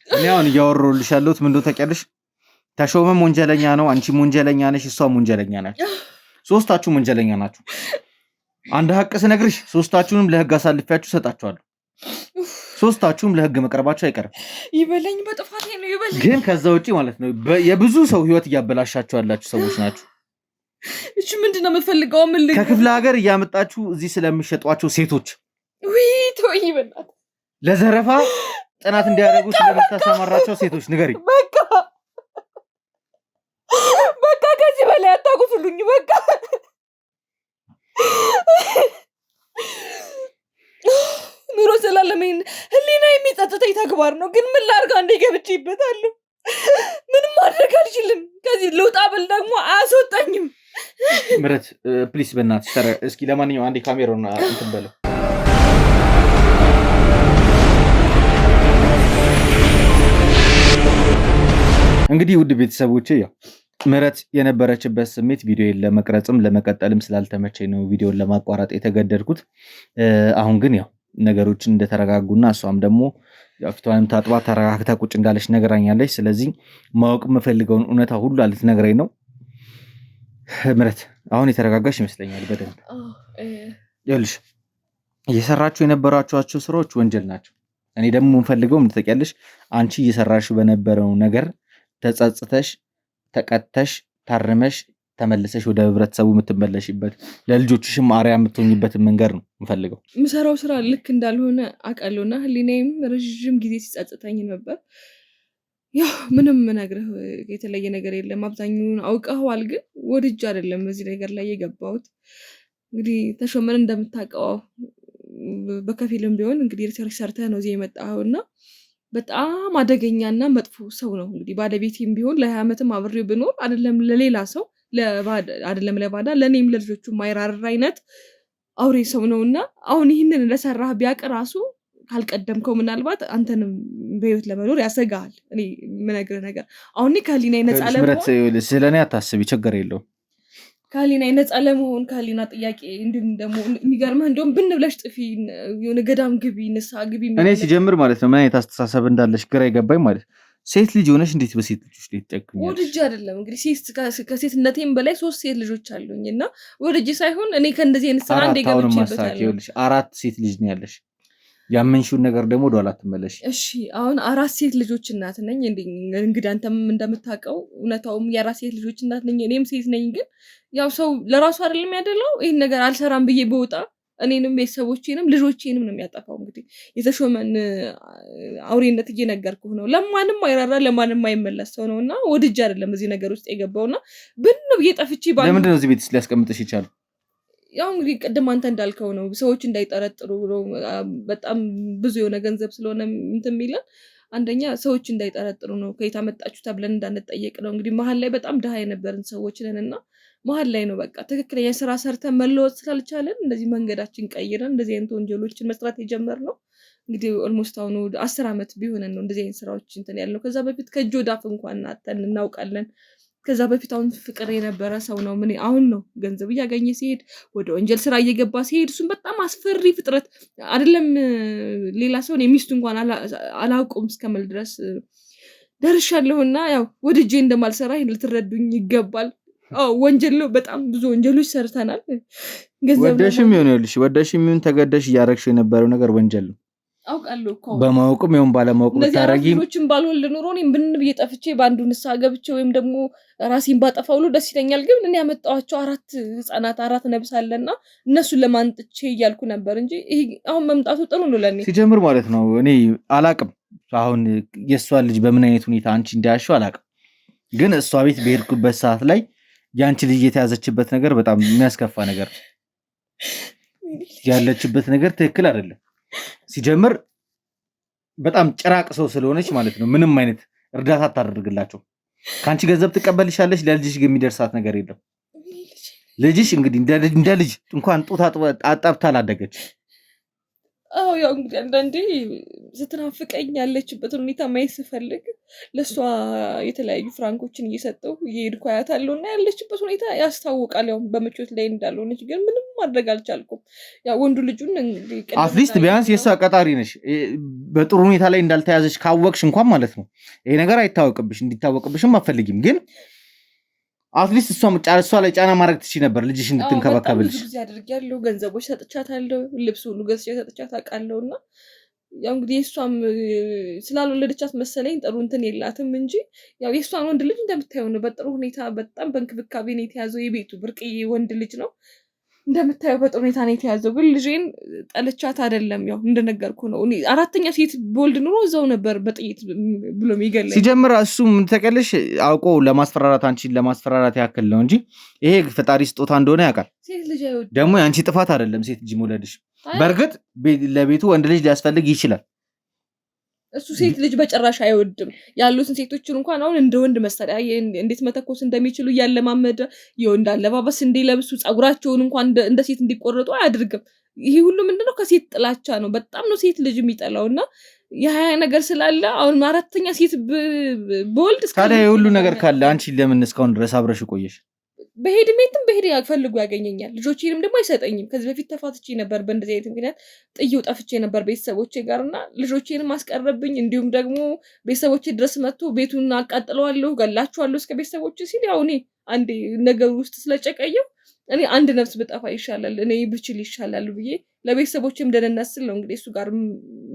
እኔ አሁን እያወራሁልሽ ያለሁት ምን እንደው ታውቂያለሽ? ተሾመም ወንጀለኛ ነው፣ አንቺም ወንጀለኛ ነሽ፣ እሷም ወንጀለኛ ናት። ሶስታችሁም ወንጀለኛ ናችሁ። አንድ ሀቅ ስነግርሽ ሶስታችሁንም ለህግ አሳልፊያችሁ ሰጣችኋለሁ። ሶስታችሁም ለህግ መቅረባችሁ አይቀርም። ይበለኝ በጥፋቴ ነው ይበለኝ። ግን ከዛ ውጪ ማለት ነው የብዙ ሰው ህይወት እያበላሻችሁ ያላችሁ ሰዎች ናችሁ። እሺ ምንድነው የምፈልገው? ምን ልክ ከክፍለ ሀገር እያመጣችሁ እዚህ ስለሚሸጧቸው ሴቶች ተወኝ በእናትህ። ለዘረፋ ጥናት እንዲያደርጉ ስለምታሰማራቸው ሴቶች ንገሪ። በቃ ከዚህ በላይ አታቁፍሉኝ። በቃ ኑሮ ስላለመኝ ህሊና የሚጸጥተኝ ተግባር ነው። ግን ምን ላድርግ? አንዴ ገብቼበታለሁ። ምንም ማድረግ አልችልም። ከዚህ ልውጣ ብል ደግሞ አያስወጣኝም። ምረት ፕሊስ በእናትሽ እስኪ ለማንኛውም አንዴ ካሜራውን እንትን በለው። እንግዲህ ውድ ቤተሰቦቼ ያው ምረት የነበረችበት ስሜት ቪዲዮን ለመቅረጽም ለመቀጠልም ስላልተመቸኝ ነው ቪዲዮን ለማቋረጥ የተገደድኩት። አሁን ግን ያው ነገሮችን እንደተረጋጉና እሷም ደግሞ ፊቷንም ታጥባ ተረጋግታ ቁጭ እንዳለች ነገራኛለች። ስለዚህ ማወቅ የምፈልገውን እውነታ ሁሉ ልትነግረኝ ነው። ምረት አሁን የተረጋጋሽ ይመስለኛል በደንብ። ይኸውልሽ እየሰራችሁ የነበራችኋቸው ስራዎች ወንጀል ናቸው። እኔ ደግሞ የምፈልገው እንደተቀያለሽ አንቺ እየሰራሽው በነበረው ነገር ተጸጽተሽ ተቀጥተሽ ታርመሽ ተመልሰሽ ወደ ህብረተሰቡ የምትመለሽበት ለልጆችሽም አርአያ የምትሆኝበት መንገድ ነው የምፈልገው። የምሰራው ስራ ልክ እንዳልሆነ አውቃለሁና ህሊናዬም ረዥም ጊዜ ሲጸጽተኝ ነበር። ያው ምንም ነግረህ የተለየ ነገር የለም። አብዛኛውን አውቀዋል፣ ግን ወድጄ አይደለም እዚህ ነገር ላይ የገባሁት። እንግዲህ ተሾመን እንደምታውቀው በከፊልም ቢሆን እንግዲህ ሪሰርች ሰርተህ ነው እዚህ የመጣኸውና በጣም አደገኛና መጥፎ ሰው ነው። እንግዲህ ባለቤቴም ቢሆን ለ20 ዓመትም አብሬው ብኖር አይደለም ለሌላ ሰው አይደለም ለባዳ ለኔም ለልጆቹ ማይራራ አይነት አውሬ ሰው ነውና አሁን ይህንን ለሰራህ ቢያቅ ራሱ ካልቀደምከው ምናልባት አንተንም በህይወት ለመኖር ያሰጋል። እኔ የምነግርህ ነገር አሁን ከህሊናዬ ነፃ ለመሆን ስለኔ አታስቢ፣ ችግር የለውም። ከህሊናዬ ነፃ ለመሆን ከህሊና ጥያቄ እንዲሁም ደግሞ የሚገርምህ እንደውም ብን ብለሽ ጥፊ የሆነ ገዳም ግቢ ንስሐ ግቢ። እኔ ሲጀምር ማለት ነው ምን አይነት አስተሳሰብ እንዳለሽ ግራ ይገባኝ። ማለት ሴት ልጅ ሆነሽ እንዴት በሴት ልጆች ላይ ትጨክኛለሽ? ወድጄ አይደለም እንግዲህ ከሴትነቴም በላይ 3 ሴት ልጆች አሉኝ እና ወድጄ ሳይሆን እኔ ከእንደዚህ አይነት ስራ እንደ ገብቼበታለሁ። 4 ሴት ልጅ ነው ያለሽ። ያመንሽውን ነገር ደግሞ ወደ ኋላ ትመለሽ። እሺ አሁን 4 ሴት ልጆች እናት ነኝ። እንግዲህ አንተም እንደምታውቀው እውነታውም የ4 ሴት ልጆች እናት ነኝ። እኔም ሴት ነኝ። ግን ያው ሰው ለራሱ አይደለም ያደለው። ይሄን ነገር አልሰራም ብዬ በወጣ እኔንም ቤተሰቦቼንም ልጆቼንም ነው የሚያጠፋው። እንግዲህ የተሾመን አውሬነት እየነገርኩህ ነው። ለማንም አይራራ ለማንም አይመለስ ሰው ነውና ወድጄ አይደለም እዚህ ነገር ውስጥ የገባውና ብን ብዬ ጠፍቼ ለምንድን ነው እዚህ ቤት ሊያስቀምጥሽ ይቻላል? ያው እንግዲህ ቅድም አንተ እንዳልከው ነው ሰዎች እንዳይጠረጥሩ ብሎ በጣም ብዙ የሆነ ገንዘብ ስለሆነ እንትን የሚለን አንደኛ ሰዎች እንዳይጠረጥሩ ነው። ከየት አመጣችሁ ተብለን እንዳንጠየቅ ነው። እንግዲህ መሀል ላይ በጣም ድሃ የነበርን ሰዎች ነንና መሀል ላይ ነው በቃ ትክክለኛ ስራ ሰርተን መለወጥ ስላልቻለን እንደዚህ መንገዳችን ቀይረን እንደዚህ አይነት ወንጀሎችን መስራት የጀመርነው እንግዲህ ኦልሞስት አሁን 10 ዓመት ቢሆነን ነው እንደዚህ አይነት ስራዎች እንትን ያልነው። ከዛ በፊት ከእጅ ወደ አፍ እንኳን አጥተን እናውቃለን። ከዛ በፊት አሁን ፍቅር የነበረ ሰው ነው ምን አሁን ነው ገንዘብ እያገኘ ሲሄድ ወደ ወንጀል ስራ እየገባ ሲሄድ እሱን በጣም አስፈሪ ፍጥረት አይደለም ሌላ ሰው የሚስቱ እንኳን አላውቀውም እስከምል ድረስ ደርሻለሁና ያው ወድጄ እንደማልሰራ ይሄን ልትረዱኝ ይገባል። ወንጀል ነው በጣም ብዙ ወንጀሎች ሰርተናል። ወደሽም ይሆንልሽ ወደሽም ይሁን ተገደሽ እያረግሽ የነበረው ነገር ወንጀል ነው አውቃለሁ እኮ በማወቅም ይሁን ባለማወቅ ብታረጊም ልጆችን ባልወልድ ኖሮ እኔም ብን ብዬ ጠፍቼ በአንዱ ንስሐ ገብቼ ወይም ደግሞ ራሴን ባጠፋው ሁሉ ደስ ይለኛል። ግን እኔ ያመጣኋቸው 4 ህፃናት 4 ነብስ አለና እነሱን ለማንጥቼ እያልኩ ነበር እንጂ ይሄ አሁን መምጣቱ ጥሩ ነው ለኔ ሲጀምር ማለት ነው። እኔ አላቅም አሁን የሷ ልጅ በምን አይነት ሁኔታ አንቺ እንዳያሽው አላቅም። ግን እሷ ቤት በሄድኩበት ሰዓት ላይ ያንቺ ልጅ የተያዘችበት ነገር በጣም የሚያስከፋ ነገር ያለችበት ነገር ትክክል አይደለም። ሲጀምር በጣም ጭራቅ ሰው ስለሆነች ማለት ነው ምንም አይነት እርዳታ አታደርግላቸው። ካንቺ ገንዘብ ትቀበልሻለች ለልጅሽ ግን የሚደርሳት ነገር የለም። ልጅሽ እንግዲህ እንደ ልጅ እንኳን ጡት አጣብታ አላደገች። ያው እንግዲህ አንዳንዴ ስትናፍቀኝ ያለችበት ሁኔታ ማየት ስፈልግ ለሷ የተለያዩ ፍራንኮችን እየሰጠው እየሄድኩ አያታለሁ እና ያለችበት ሁኔታ ያስታውቃል። ያው በምቾት ላይ እንዳልሆነች ግን ምንም ማድረግ አልቻልኩም። ያው ወንዱ ልጁን አትሊስት ቢያንስ የሷ ቀጣሪ ነሽ በጥሩ ሁኔታ ላይ እንዳልተያዘች ካወቅሽ እንኳን ማለት ነው ይሄ ነገር አይታወቅብሽ እንዲታወቅብሽም አትፈልጊም። ግን አትሊስት እሷ ላይ ጫና ማድረግ ትችይ ነበር ልጅሽ እንድትንከባከብልሽ። ብዙ ጊዜ አድርጌያለሁ። ገንዘቦች ሰጥቻታለሁ። ልብስ ሁሉ ገዝቼ ሰጥቻት አውቃለሁና ያው እንግዲህ እሷም ስላልወለደቻት መሰለኝ ጥሩ እንትን የላትም እንጂ ያው የእሷን ወንድ ልጅ እንደምታየው ነው በጥሩ ሁኔታ በጣም በእንክብካቤ ነው የተያዘው። የቤቱ ብርቅዬ ወንድ ልጅ ነው እንደምታየው በጥሩ ሁኔታ ነው የተያዘው። ግን ልጄን ጠልቻት አይደለም ያው እንደነገርኩ ነው። እኔ 4ኛ ሴት በወልድ ኑሮ እዛው ነበር በጥይት ብሎ የሚገለኝ። ሲጀምር እሱ ምን ተቀለሽ አውቆ ለማስፈራራት አንቺን ለማስፈራራት ያክል ነው እንጂ ይሄ ፈጣሪ ስጦታ እንደሆነ ያውቃል። ሴት ልጅ አይወድም ደግሞ ያንቺ ጥፋት አይደለም ሴት ልጅ መውለድሽ። በእርግጥ ለቤቱ ወንድ ልጅ ሊያስፈልግ ይችላል። እሱ ሴት ልጅ በጭራሽ አይወድም። ያሉትን ሴቶችን እንኳን አሁን እንደ ወንድ መሳሪያ እንዴት መተኮስ እንደሚችሉ እያለማመደ የወንድ አለባበስ እንዲለብሱ ጸጉራቸውን እንኳን እንደ ሴት እንዲቆረጡ አያድርግም። ይሄ ሁሉ ምንድነው ከሴት ጥላቻ ነው። በጣም ነው ሴት ልጅ የሚጠላውና ያ ነገር ስላለ አሁን 4ኛ ሴት በወልድ ታዲያ የሁሉ ነገር ካለ አንቺ ለምን እስካሁን ድረስ አብረሽ ቆየሽ? በሄድሜትም በሄድ ፈልጎ ያገኘኛል። ልጆቼንም ደግሞ አይሰጠኝም። ከዚህ በፊት ተፋትቼ ነበር በእንደዚህ አይነት ምክንያት ጥዬው ጠፍቼ ነበር ቤተሰቦቼ ጋርና ልጆቼንም አስቀረብኝ። እንዲሁም ደግሞ ቤተሰቦቼ ድረስ መጥቶ ቤቱን አቃጥለዋለሁ ገላችኋለሁ እስከ ቤተሰቦቼ ሲል ያው እኔ አንዴ ነገር ውስጥ ስለጨቀየው እኔ አንድ ነፍስ ብጠፋ ይሻላል እኔ ብችል ይሻላል ብዬ ለቤተሰቦቼም ደህንነት ስል ነው እንግዲህ እሱ ጋር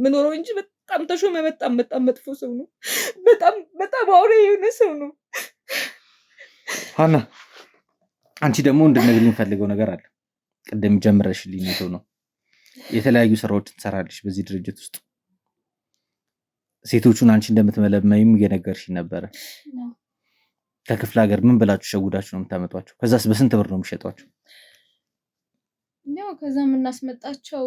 ምኖረው እንጂ በጣም ተሾመ በጣም መጥፎ ሰው ነው። በጣም አውሬ የሆነ ሰው ነው። ሀና አንቺ ደግሞ እንድትነግሪኝ ፈልገው ነገር አለ። ቅድም ጀምረሽልኝ ነው የተለያዩ ስራዎችን ትሰራለሽ በዚህ ድርጅት ውስጥ ሴቶቹን አንቺ እንደምትመለመይም እየነገርሽኝ ነበረ። ከክፍለ ሀገር ምን ብላችሁ ሸጉዳችሁ ነው የምታመጧቸው? ከዛስ በስንት ብር ነው የሚሸጧቸው? ያው ከዛ የምናስመጣቸው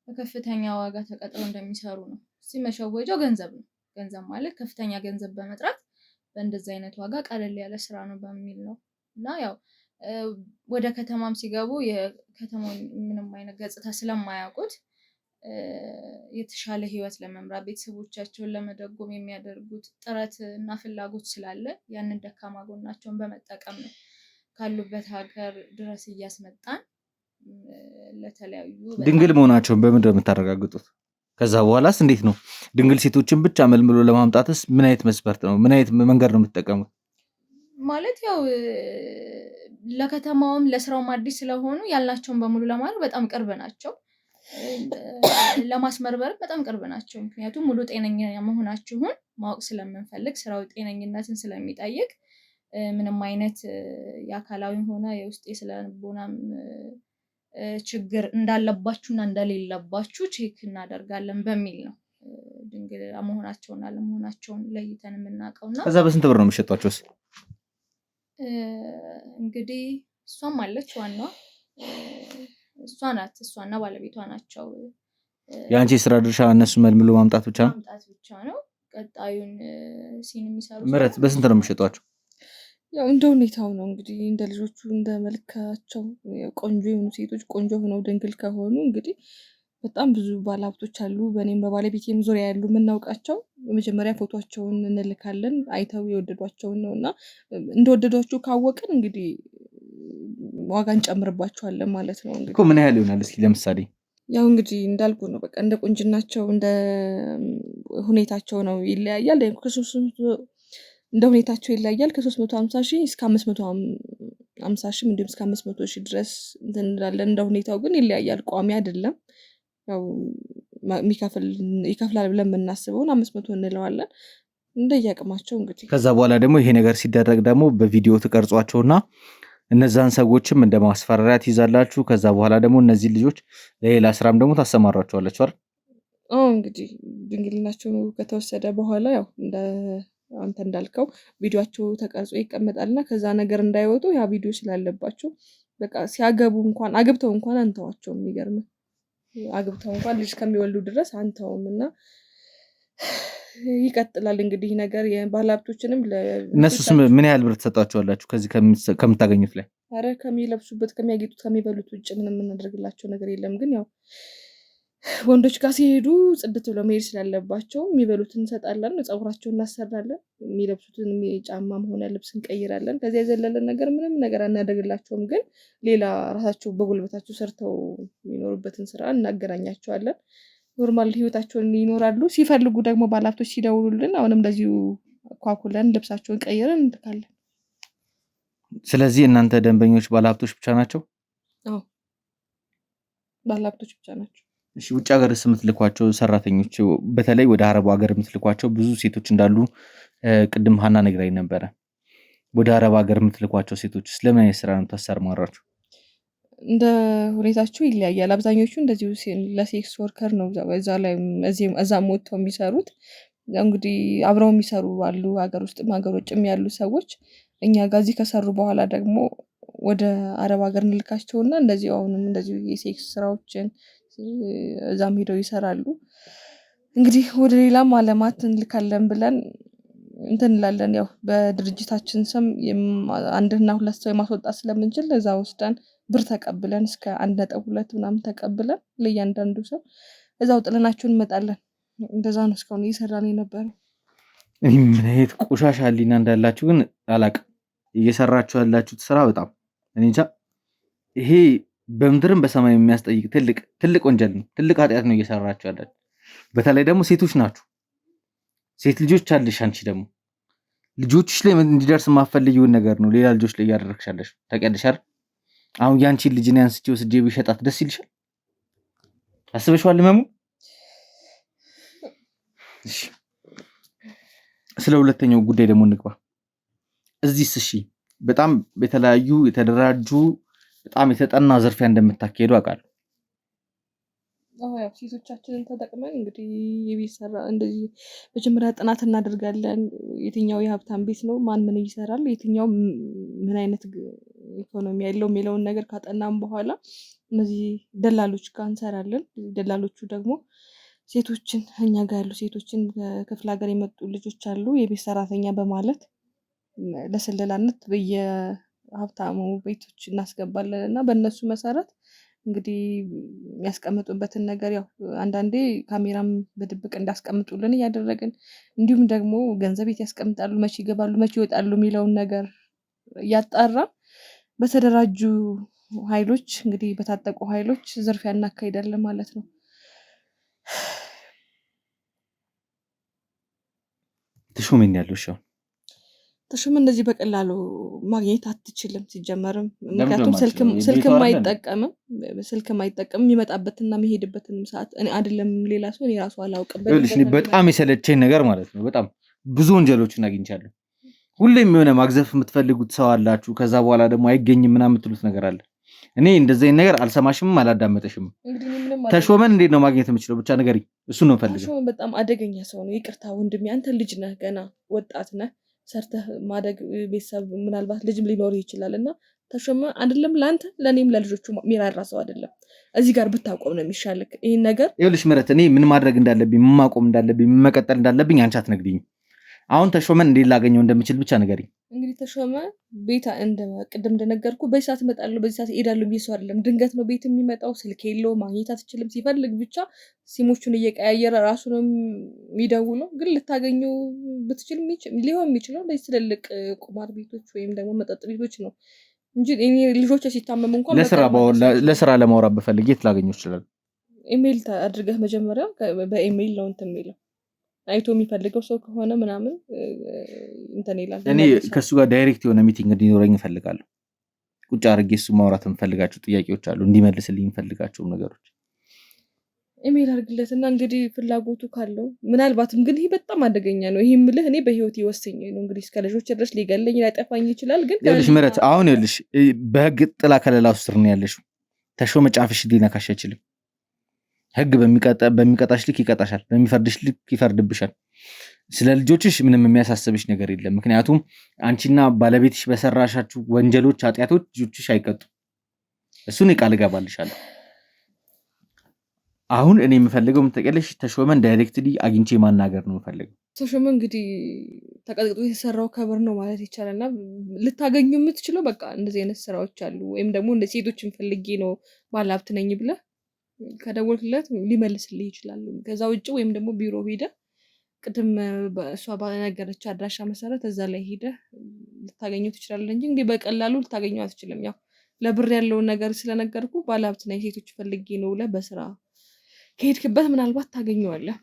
በከፍተኛ ዋጋ ተቀጥረው እንደሚሰሩ ነው። መሸወጃው ገንዘብ ነው። ገንዘብ ማለት ከፍተኛ ገንዘብ በመጥራት በእንደዚህ አይነት ዋጋ ቀለል ያለ ስራ ነው በሚል ነው እና ያው ወደ ከተማም ሲገቡ የከተማውን ምንም አይነት ገጽታ ስለማያውቁት የተሻለ ህይወት ለመምራት ቤተሰቦቻቸውን ለመደጎም የሚያደርጉት ጥረት እና ፍላጎት ስላለ ያንን ደካማ ጎናቸውን በመጠቀም ነው ካሉበት ሀገር ድረስ እያስመጣን ለተለያዩ ድንግል መሆናቸውን በምንድን ነው የምታረጋግጡት? ከዛ በኋላስ እንዴት ነው ድንግል ሴቶችን ብቻ መልምሎ ለማምጣትስ ምን አይነት መስፈርት ነው ምን አይነት መንገድ ነው የምትጠቀሙት? ማለት ያው ለከተማውም ለስራውም አዲስ ስለሆኑ ያላቸውን በሙሉ ለማድረግ በጣም ቅርብ ናቸው። ለማስመርበር በጣም ቅርብ ናቸው። ምክንያቱም ሙሉ ጤነኛ መሆናችሁን ማወቅ ስለምንፈልግ ስራው ጤነኝነትን ስለሚጠይቅ ምንም አይነት የአካላዊም ሆነ የውስጥ የስነልቦናም ችግር እንዳለባችሁና እንደሌለባችሁ ቼክ እናደርጋለን በሚል ነው ድንግል መሆናቸውና ለመሆናቸውን ለይተን የምናውቀውና ከዛ በስንት ብር ነው የሚሸጧቸውስ? እንግዲህ እሷም አለች ዋናዋ እሷ ናት። እሷና ባለቤቷ ናቸው። የአንቺ የስራ ድርሻ እነሱ መልምሎ ማምጣት ብቻ ነው? ማምጣት ብቻ ነው። ቀጣዩን ሲን የሚሰሩ ምረት በስንት ነው የሚሸጧቸው? ያው እንደ ሁኔታው ነው እንግዲህ እንደ ልጆቹ እንደ መልካቸው ቆንጆ የሆኑ ሴቶች ቆንጆ ሆነው ድንግል ከሆኑ እንግዲህ በጣም ብዙ ባለሀብቶች አሉ። በእኔም በባለቤቴም ዙሪያ ያሉ የምናውቃቸው መጀመሪያ ፎቶቸውን እንልካለን አይተው የወደዷቸውን ነው እና እንደወደዷቸው ካወቅን እንግዲህ ዋጋ እንጨምርባቸዋለን ማለት ነው። እንግዲህ ምን ያህል ይሆናል እስኪ ለምሳሌ? ያው እንግዲህ እንዳልኩ ነው በቃ እንደ ቁንጅናቸው እንደ ሁኔታቸው ነው ይለያያል። እንደ ሁኔታቸው ይለያያል። ከ350,000 እስከ 550,000 እንዲሁም እስከ 500,000 ድረስ እንትን እንላለን። እንደ ሁኔታው ግን ይለያያል፣ ቋሚ አይደለም። ያው ይከፍላል ብለን የምናስበውን 500 እንለዋለን እንደየአቅማቸው እንግዲህ። ከዛ በኋላ ደግሞ ይሄ ነገር ሲደረግ ደግሞ በቪዲዮ ትቀርጿቸውና እነዛን ሰዎችም እንደ ማስፈራሪያ ትይዛላችሁ። ከዛ በኋላ ደግሞ እነዚህ ልጆች ለሌላ ስራም ደግሞ ታሰማራቸዋላችሁ አይደል? እንግዲህ ድንግልናቸው ከተወሰደ በኋላ ያው አንተ እንዳልከው ቪዲዮቸው ተቀርጾ ይቀመጣልና ከዛ ነገር እንዳይወጡ ያ ቪዲዮ ስላለባቸው በቃ ሲያገቡ እንኳን አግብተው እንኳን አንተዋቸው። የሚገርም አግብተው እንኳን ልጅ ከሚወልዱ ድረስ አንተውም እና ይቀጥላል እንግዲህ ነገር የባለሀብቶችንም እነሱስ ምን ያህል ብር ትሰጣቸዋላችሁ ከዚህ ከምታገኙት ላይ? ኧረ ከሚለብሱበት ከሚያጌጡት ከሚበሉት ውጭ ምንም የምናደርግላቸው ነገር የለም። ግን ያው ወንዶች ጋር ሲሄዱ ጽድት ብለው መሄድ ስላለባቸው የሚበሉትን እንሰጣለን፣ ፀጉራቸውን እናሰራለን፣ የሚለብሱትን ጫማም ሆነ ልብስ እንቀይራለን። ከዚያ የዘለለን ነገር ምንም ነገር አናደርግላቸውም። ግን ሌላ ራሳቸው በጉልበታቸው ሰርተው የሚኖሩበትን ስራ እናገናኛቸዋለን። ኖርማል ህይወታቸውን ይኖራሉ። ሲፈልጉ ደግሞ ባለሀብቶች ሲደውሉልን አሁንም እንደዚሁ ኳኩለን ልብሳቸውን ቀይረን እንልካለን። ስለዚህ እናንተ ደንበኞች ባለሀብቶች ብቻ ናቸው? አዎ ባለሀብቶች ብቻ ናቸው። እሺ ውጭ ሀገርስ የምትልኳቸው ሰራተኞች በተለይ ወደ አረቡ ሀገር የምትልኳቸው ብዙ ሴቶች እንዳሉ ቅድም ሀና ነግራኝ ነበረ። ወደ አረብ ሀገር የምትልኳቸው ሴቶች ስለምን አይነት ስራ ነው የምታሰማሯቸው? እንደ ሁኔታቸው ይለያያል። አብዛኞቹ እንደዚሁ ለሴክስ ወርከር ነው እዛም ወጥተው የሚሰሩት። እንግዲህ አብረው የሚሰሩ አሉ፣ ሀገር ውስጥም ሀገር ውጭም ያሉ ሰዎች። እኛ ጋር እዚህ ከሰሩ በኋላ ደግሞ ወደ አረብ ሀገር እንልካቸውና እንደዚሁ አሁንም እንደዚሁ የሴክስ ስራዎችን እዛም ሄደው ይሰራሉ። እንግዲህ ወደ ሌላም አለማት እንልካለን ብለን እንትን እንላለን። ያው በድርጅታችን ስም 1.2 ሰው የማስወጣት ስለምንችል እዛ ወስደን ብር ተቀብለን እስከ 1.2 ምናምን ተቀብለን ለእያንዳንዱ ሰው እዛው ጥለናቸው እንመጣለን። እንደዛ ነው እስካሁን እየሰራን የነበረው። ምን አይነት ቆሻሻ ህሊና እንዳላችሁ ግን አላቅም። እየሰራችሁ ያላችሁት ስራ በጣም እኔ እንጃ። ይሄ በምድርም በሰማይ የሚያስጠይቅ ትልቅ ወንጀል ነው፣ ትልቅ ኃጢአት ነው እየሰራችሁ ያላችሁ። በተለይ ደግሞ ሴቶች ናችሁ፣ ሴት ልጆች አለሽ። አንቺ ደግሞ ልጆችሽ ላይ እንዲደርስ የማትፈልጊውን ነገር ነው ሌላ ልጆች ላይ እያደረግሻለሽ። ታውቂያለሽ አይደል? አሁን ያንቺን ልጅ ነው አንስቼ ወስጄ ቢሸጣት ደስ ይልሻል? አስበሽዋል ህመሙ? እሺ ስለ ሁለተኛው ጉዳይ ደግሞ እንግባ። እዚህስ እሺ በጣም የተለያዩ የተደራጁ በጣም የተጠና ዝርፊያ እንደምታካሄዱ አውቃለሁ። ያው ሴቶቻችንን ተጠቅመን እንግዲህ የቤት ሰራ እንደዚህ መጀመሪያ ጥናት እናደርጋለን። የትኛው የሀብታም ቤት ነው፣ ማን ምን ይሰራል፣ የትኛው ምን አይነት ኢኮኖሚ ያለው የሚለውን ነገር ካጠናም በኋላ እነዚህ ደላሎች ጋር እንሰራለን። ደላሎቹ ደግሞ ሴቶችን እኛ ጋር ያሉ ሴቶችን ከክፍለ ሀገር የመጡ ልጆች አሉ የቤት ሰራተኛ በማለት ለስለላነት በየሀብታሙ ቤቶች እናስገባለን እና በእነሱ መሰረት እንግዲህ የሚያስቀምጡበትን ነገር ያው አንዳንዴ ካሜራም በድብቅ እንዳስቀምጡልን እያደረግን እንዲሁም ደግሞ ገንዘብ ቤት ያስቀምጣሉ፣ መቼ ይገባሉ፣ መቼ ይወጣሉ የሚለውን ነገር እያጣራ በተደራጁ ኃይሎች እንግዲህ በታጠቁ ኃይሎች ዝርፊያ እናካሂዳለን ማለት ነው። ተሾመኝ ያለው ሻው ተሾመ እንደዚህ በቀላሉ ማግኘት አትችልም። ሲጀመርም ምክንያቱም ስልክም አይጠቀምም የሚመጣበትና የሚሄድበትን ሰዓት እኔ አይደለም ሌላ ሰው እኔ ራሱ አላውቅም። በጣም የሰለቸኝ ነገር ማለት ነው። በጣም ብዙ ወንጀሎችን አግኝቻለሁ። ሁሌም የሆነ ማግዘፍ የምትፈልጉት ሰው አላችሁ፣ ከዛ በኋላ ደግሞ አይገኝም ምናምን የምትሉት ነገር አለ። እኔ እንደዚህ አይነት ነገር አልሰማሽም አላዳመጠሽም። ተሾመን እንዴት ነው ማግኘት የምችለው? ብቻ ንገሪኝ። እሱ ነው ፈልገው። ተሾመን በጣም አደገኛ ሰው ነው። ይቅርታ ወንድሜ፣ አንተ ልጅ ነህ፣ ገና ወጣት ነህ፣ ሰርተህ ማደግ ቤተሰብ ምናልባት ልጅም ሊኖር ይችላል እና ተሾመ አይደለም ለአንተ ለእኔም ለልጆቹ የሚራራ ሰው አይደለም። እዚህ ጋር ብታቆም ነው የሚሻልክ ይህን ነገር። ይኸውልሽ ምህረት፣ እኔ ምን ማድረግ እንዳለብኝ ምን ማቆም እንዳለብኝ ምን መቀጠል እንዳለብኝ አንቺ አትነግሪኝም። አሁን ተሾመን እንዴት ላገኘው እንደምችል ብቻ ንገሪኝ። እንግዲህ ተሾመ ቤት ቅድም እንደነገርኩ በዚህ ሰዓት እመጣለሁ በዚህ ሰዓት እሄዳለሁ ብዬ ሰው አይደለም። ድንገት ነው ቤት የሚመጣው። ስልክ የለውም፣ ማግኘት አትችልም። ሲፈልግ ብቻ ሲሞቹን እየቀያየረ ራሱ ነው የሚደውለው። ግን ልታገኘው ብትችል ሊሆን የሚችለው እንደዚህ ትልልቅ ቁማር ቤቶች ወይም ደግሞ መጠጥ ቤቶች ነው እንጂ ልጆች ሲታመሙ እንኳን ለስራ ለማውራት በፈልግ የት ላገኘው ይችላል? ኢሜይል አድርገህ መጀመሪያ በኢሜይል ነው እንትን የሚለው አይቶ የሚፈልገው ሰው ከሆነ ምናምን እንትን ይላል። እኔ ከሱ ጋር ዳይሬክት የሆነ ሚቲንግ እንዲኖረኝ እፈልጋለሁ። ቁጭ አድርጌ እሱ ማውራት የምፈልጋቸው ጥያቄዎች አሉ፣ እንዲመልስልኝ የምፈልጋቸው ነገሮች። ኢሜይል አድርግለትና እንግዲህ ፍላጎቱ ካለው ምናልባትም ግን ይሄ በጣም አደገኛ ነው። ይሄ የምልህ እኔ በህይወት ይወሰኝ ነው እንግዲህ እስከ ልጆች ድረስ ሊገለኝ ሊያጠፋኝ ይችላል። ግን ይኸውልሽ ምህረት፣ አሁን ይኸውልሽ በህግ ጥላ ከለላ ስር ነው ያለሽው። ተሾመ ጫፍሽ ሊነካሽ አይችልም። ህግ በሚቀጣሽ ልክ ይቀጣሻል፣ በሚፈርድሽ ልክ ይፈርድብሻል። ስለ ልጆችሽ ምንም የሚያሳስብሽ ነገር የለም። ምክንያቱም አንቺና ባለቤትሽ በሰራሻችሁ ወንጀሎች፣ ኃጢአቶች ልጆችሽ አይቀጡም። እሱን ቃል እገባልሻለሁ። አሁን እኔ የምፈልገው ምትቀለሽ ተሾመን ዳይሬክትሊ አግኝቼ ማናገር ነው የምፈልገው። ተሾመ እንግዲህ ተቀጥቅጦ የተሰራው ከብር ነው ማለት ይቻላልና ልታገኙ የምትችለው በቃ እንደዚህ አይነት ስራዎች አሉ። ወይም ደግሞ እንደ ሴቶችን ፈልጌ ነው ባለሀብት ነኝ ብለህ ከደወልክለት ሊመልስልህ ይችላል። ከዛ ውጭ ወይም ደግሞ ቢሮ ሄደህ ቅድም እሷ ባነገረች አድራሻ መሰረት እዛ ላይ ሄደህ ልታገኘው ትችላለህ እንጂ እንግዲህ በቀላሉ ልታገኘው አትችልም። ያው ለብር ያለውን ነገር ስለነገርኩ ባለሀብት ነኝ ሴቶች ፈልጌ ነው ብለህ በስራ ከሄድክበት ምናልባት ታገኘዋለህ።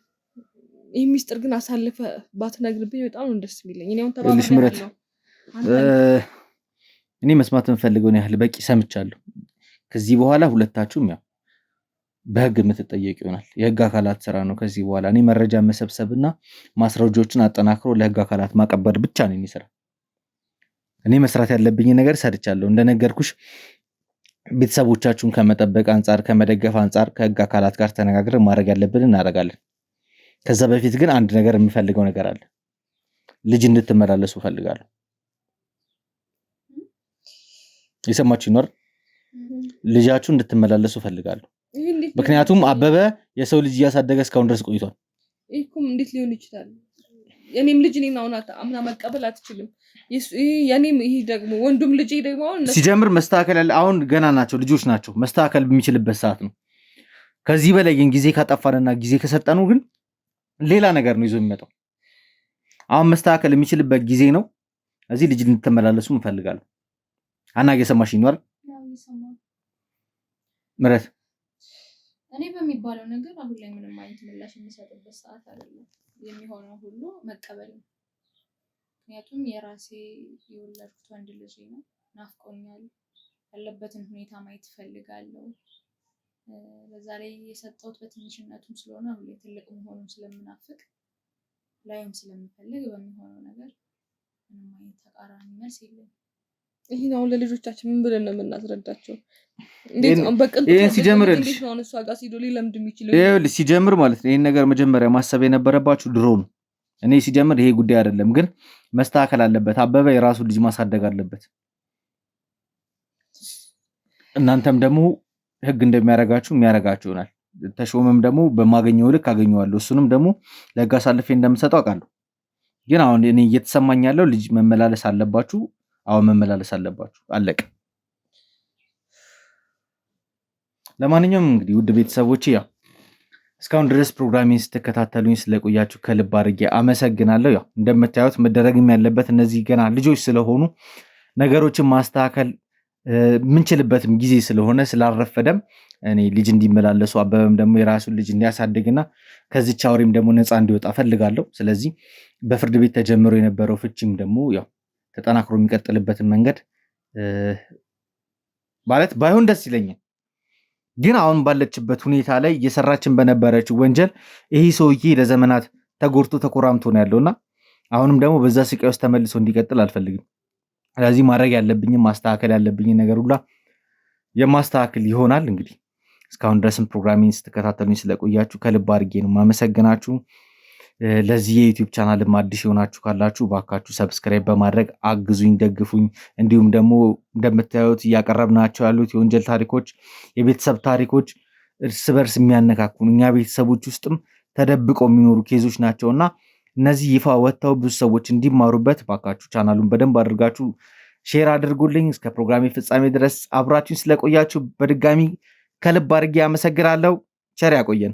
ይህ ሚስጥር ግን አሳልፈ ባትነግርብኝ በጣም ነው ደስ የሚለኝ። እኔ አሁን ተባብሬያለሁ። እኔ መስማት የምፈልገውን ያህል በቂ ሰምቻለሁ። ከዚህ በኋላ ሁለታችሁም ያው በህግ የምትጠየቅ ይሆናል። የህግ አካላት ስራ ነው ከዚህ በኋላ። እኔ መረጃ መሰብሰብና ማስረጃዎችን አጠናክሮ ለህግ አካላት ማቀበል ብቻ ነው የሚሰራ። እኔ መስራት ያለብኝ ነገር ሰርቻለሁ። እንደነገርኩሽ ቤተሰቦቻችሁን ከመጠበቅ አንጻር፣ ከመደገፍ አንጻር ከህግ አካላት ጋር ተነጋግረን ማድረግ ያለብን እናደርጋለን። ከዛ በፊት ግን አንድ ነገር የምፈልገው ነገር አለ። ልጅ እንድትመላለሱ ፈልጋለሁ። የሰማችሁ ይኖር ልጃችሁ እንድትመላለሱ ፈልጋለሁ። ምክንያቱም አበበ የሰው ልጅ እያሳደገ እስካሁን ድረስ ቆይቷል። ይሄም እንዴት ሊሆን ይችላል? የኔም ልጅ እኔና አምና መቀበል አትችልም። የኔም ይሄ ደግሞ ወንዱም ልጅ ደግሞ ሲጀምር መስተካከል ያለ አሁን ገና ናቸው፣ ልጆች ናቸው። መስተካከል በሚችልበት ሰዓት ነው። ከዚህ በላይ ግን ጊዜ ካጠፋንና ጊዜ ከሰጠነው ግን ሌላ ነገር ነው ይዞ የሚመጣው። አሁን መስተካከል የሚችልበት ጊዜ ነው። እዚህ ልጅ እንድትመላለሱ እንፈልጋለን። አና እየሰማሽኝ ነው አይደል? ምረት እኔ በሚባለው ነገር አሁን ላይ ምንም አይነት ምላሽ የሚሰጥበት ሰዓት አይደለም። የሚሆነው ሁሉ መቀበል ነው። ምክንያቱም የራሴ የወለድኩት ወንድ ልጅ ነው። ናፍቆኛል። ያለበትን ሁኔታ ማየት ፈልጋለሁ። በዛ ላይ የሰጠሁት በትንሽነቱም ስለሆነ አሁን ላይ ትልቅ መሆኑን ስለምናፍቅ ላይም ስለምፈልግ በሚሆነው ነገር ምንም አይነት ተቃራኒ መልስ የለም። ይሄን አሁን ለልጆቻችን ምን ብለን ነው የምናስረዳቸው? ሲጀምር ሲጀምር ማለት ነው ይሄን ነገር መጀመሪያ ማሰብ የነበረባችሁ ድሮ ነው። እኔ ሲጀምር ይሄ ጉዳይ አይደለም፣ ግን መስተካከል አለበት። አበበ የራሱን ልጅ ማሳደግ አለበት። እናንተም ደግሞ ህግ እንደሚያረጋችሁ የሚያረጋችሁ ይሆናል። ተሾመም ደግሞ በማገኘው ልክ አገኘዋለሁ። እሱንም ደግሞ ለህግ አሳልፌ እንደምሰጠው አውቃለሁ። ግን አሁን እኔ እየተሰማኝ ያለው ልጅ መመላለስ አለባችሁ። አሁን መመላለስ አለባችሁ። አለቀ። ለማንኛውም እንግዲህ ውድ ቤተሰቦቼ ያው እስካሁን ድረስ ፕሮግራሜን ስትከታተሉኝ ስለቆያችሁ ከልብ አድርጌ አመሰግናለሁ። ያው እንደምታዩት መደረግም ያለበት እነዚህ ገና ልጆች ስለሆኑ ነገሮችን ማስተካከል ምንችልበትም ጊዜ ስለሆነ ስላልረፈደም እኔ ልጅ እንዲመላለሱ አበበም ደግሞ የራሱን ልጅ እንዲያሳድግና ከዚች አውሬም ደግሞ ነፃ እንዲወጣ ፈልጋለሁ። ስለዚህ በፍርድ ቤት ተጀምሮ የነበረው ፍቺም ደግሞ ያው ተጠናክሮ የሚቀጥልበትን መንገድ ማለት ባይሆን ደስ ይለኛል። ግን አሁን ባለችበት ሁኔታ ላይ እየሰራችን በነበረችው ወንጀል ይህ ሰውዬ ለዘመናት ተጎድቶ ተኮራምቶ ነው ያለውና አሁንም ደግሞ በዛ ስቃይ ውስጥ ተመልሶ እንዲቀጥል አልፈልግም። ስለዚህ ማድረግ ያለብኝም ማስተካከል ያለብኝን ነገር ሁላ የማስተካከል ይሆናል። እንግዲህ እስካሁን ድረስም ፕሮግራሚንግ ስትከታተሉኝ ስለቆያችሁ ከልብ አድርጌ ነው ማመሰግናችሁ። ለዚህ የዩቲዩብ ቻናልም አዲስ የሆናችሁ ካላችሁ ባካችሁ ሰብስክራይብ በማድረግ አግዙኝ፣ ደግፉኝ። እንዲሁም ደግሞ እንደምታዩት እያቀረብናቸው ያሉት የወንጀል ታሪኮች፣ የቤተሰብ ታሪኮች እርስ በርስ የሚያነካኩን እኛ ቤተሰቦች ውስጥም ተደብቀው የሚኖሩ ኬዞች ናቸውና እነዚህ ይፋ ወጥተው ብዙ ሰዎች እንዲማሩበት ባካችሁ ቻናሉን በደንብ አድርጋችሁ ሼር አድርጉልኝ። እስከ ፕሮግራሜ ፍጻሜ ድረስ አብራችሁን ስለቆያችሁ በድጋሚ ከልብ አድርጌ አመሰግናለሁ። ቸር ያቆየን።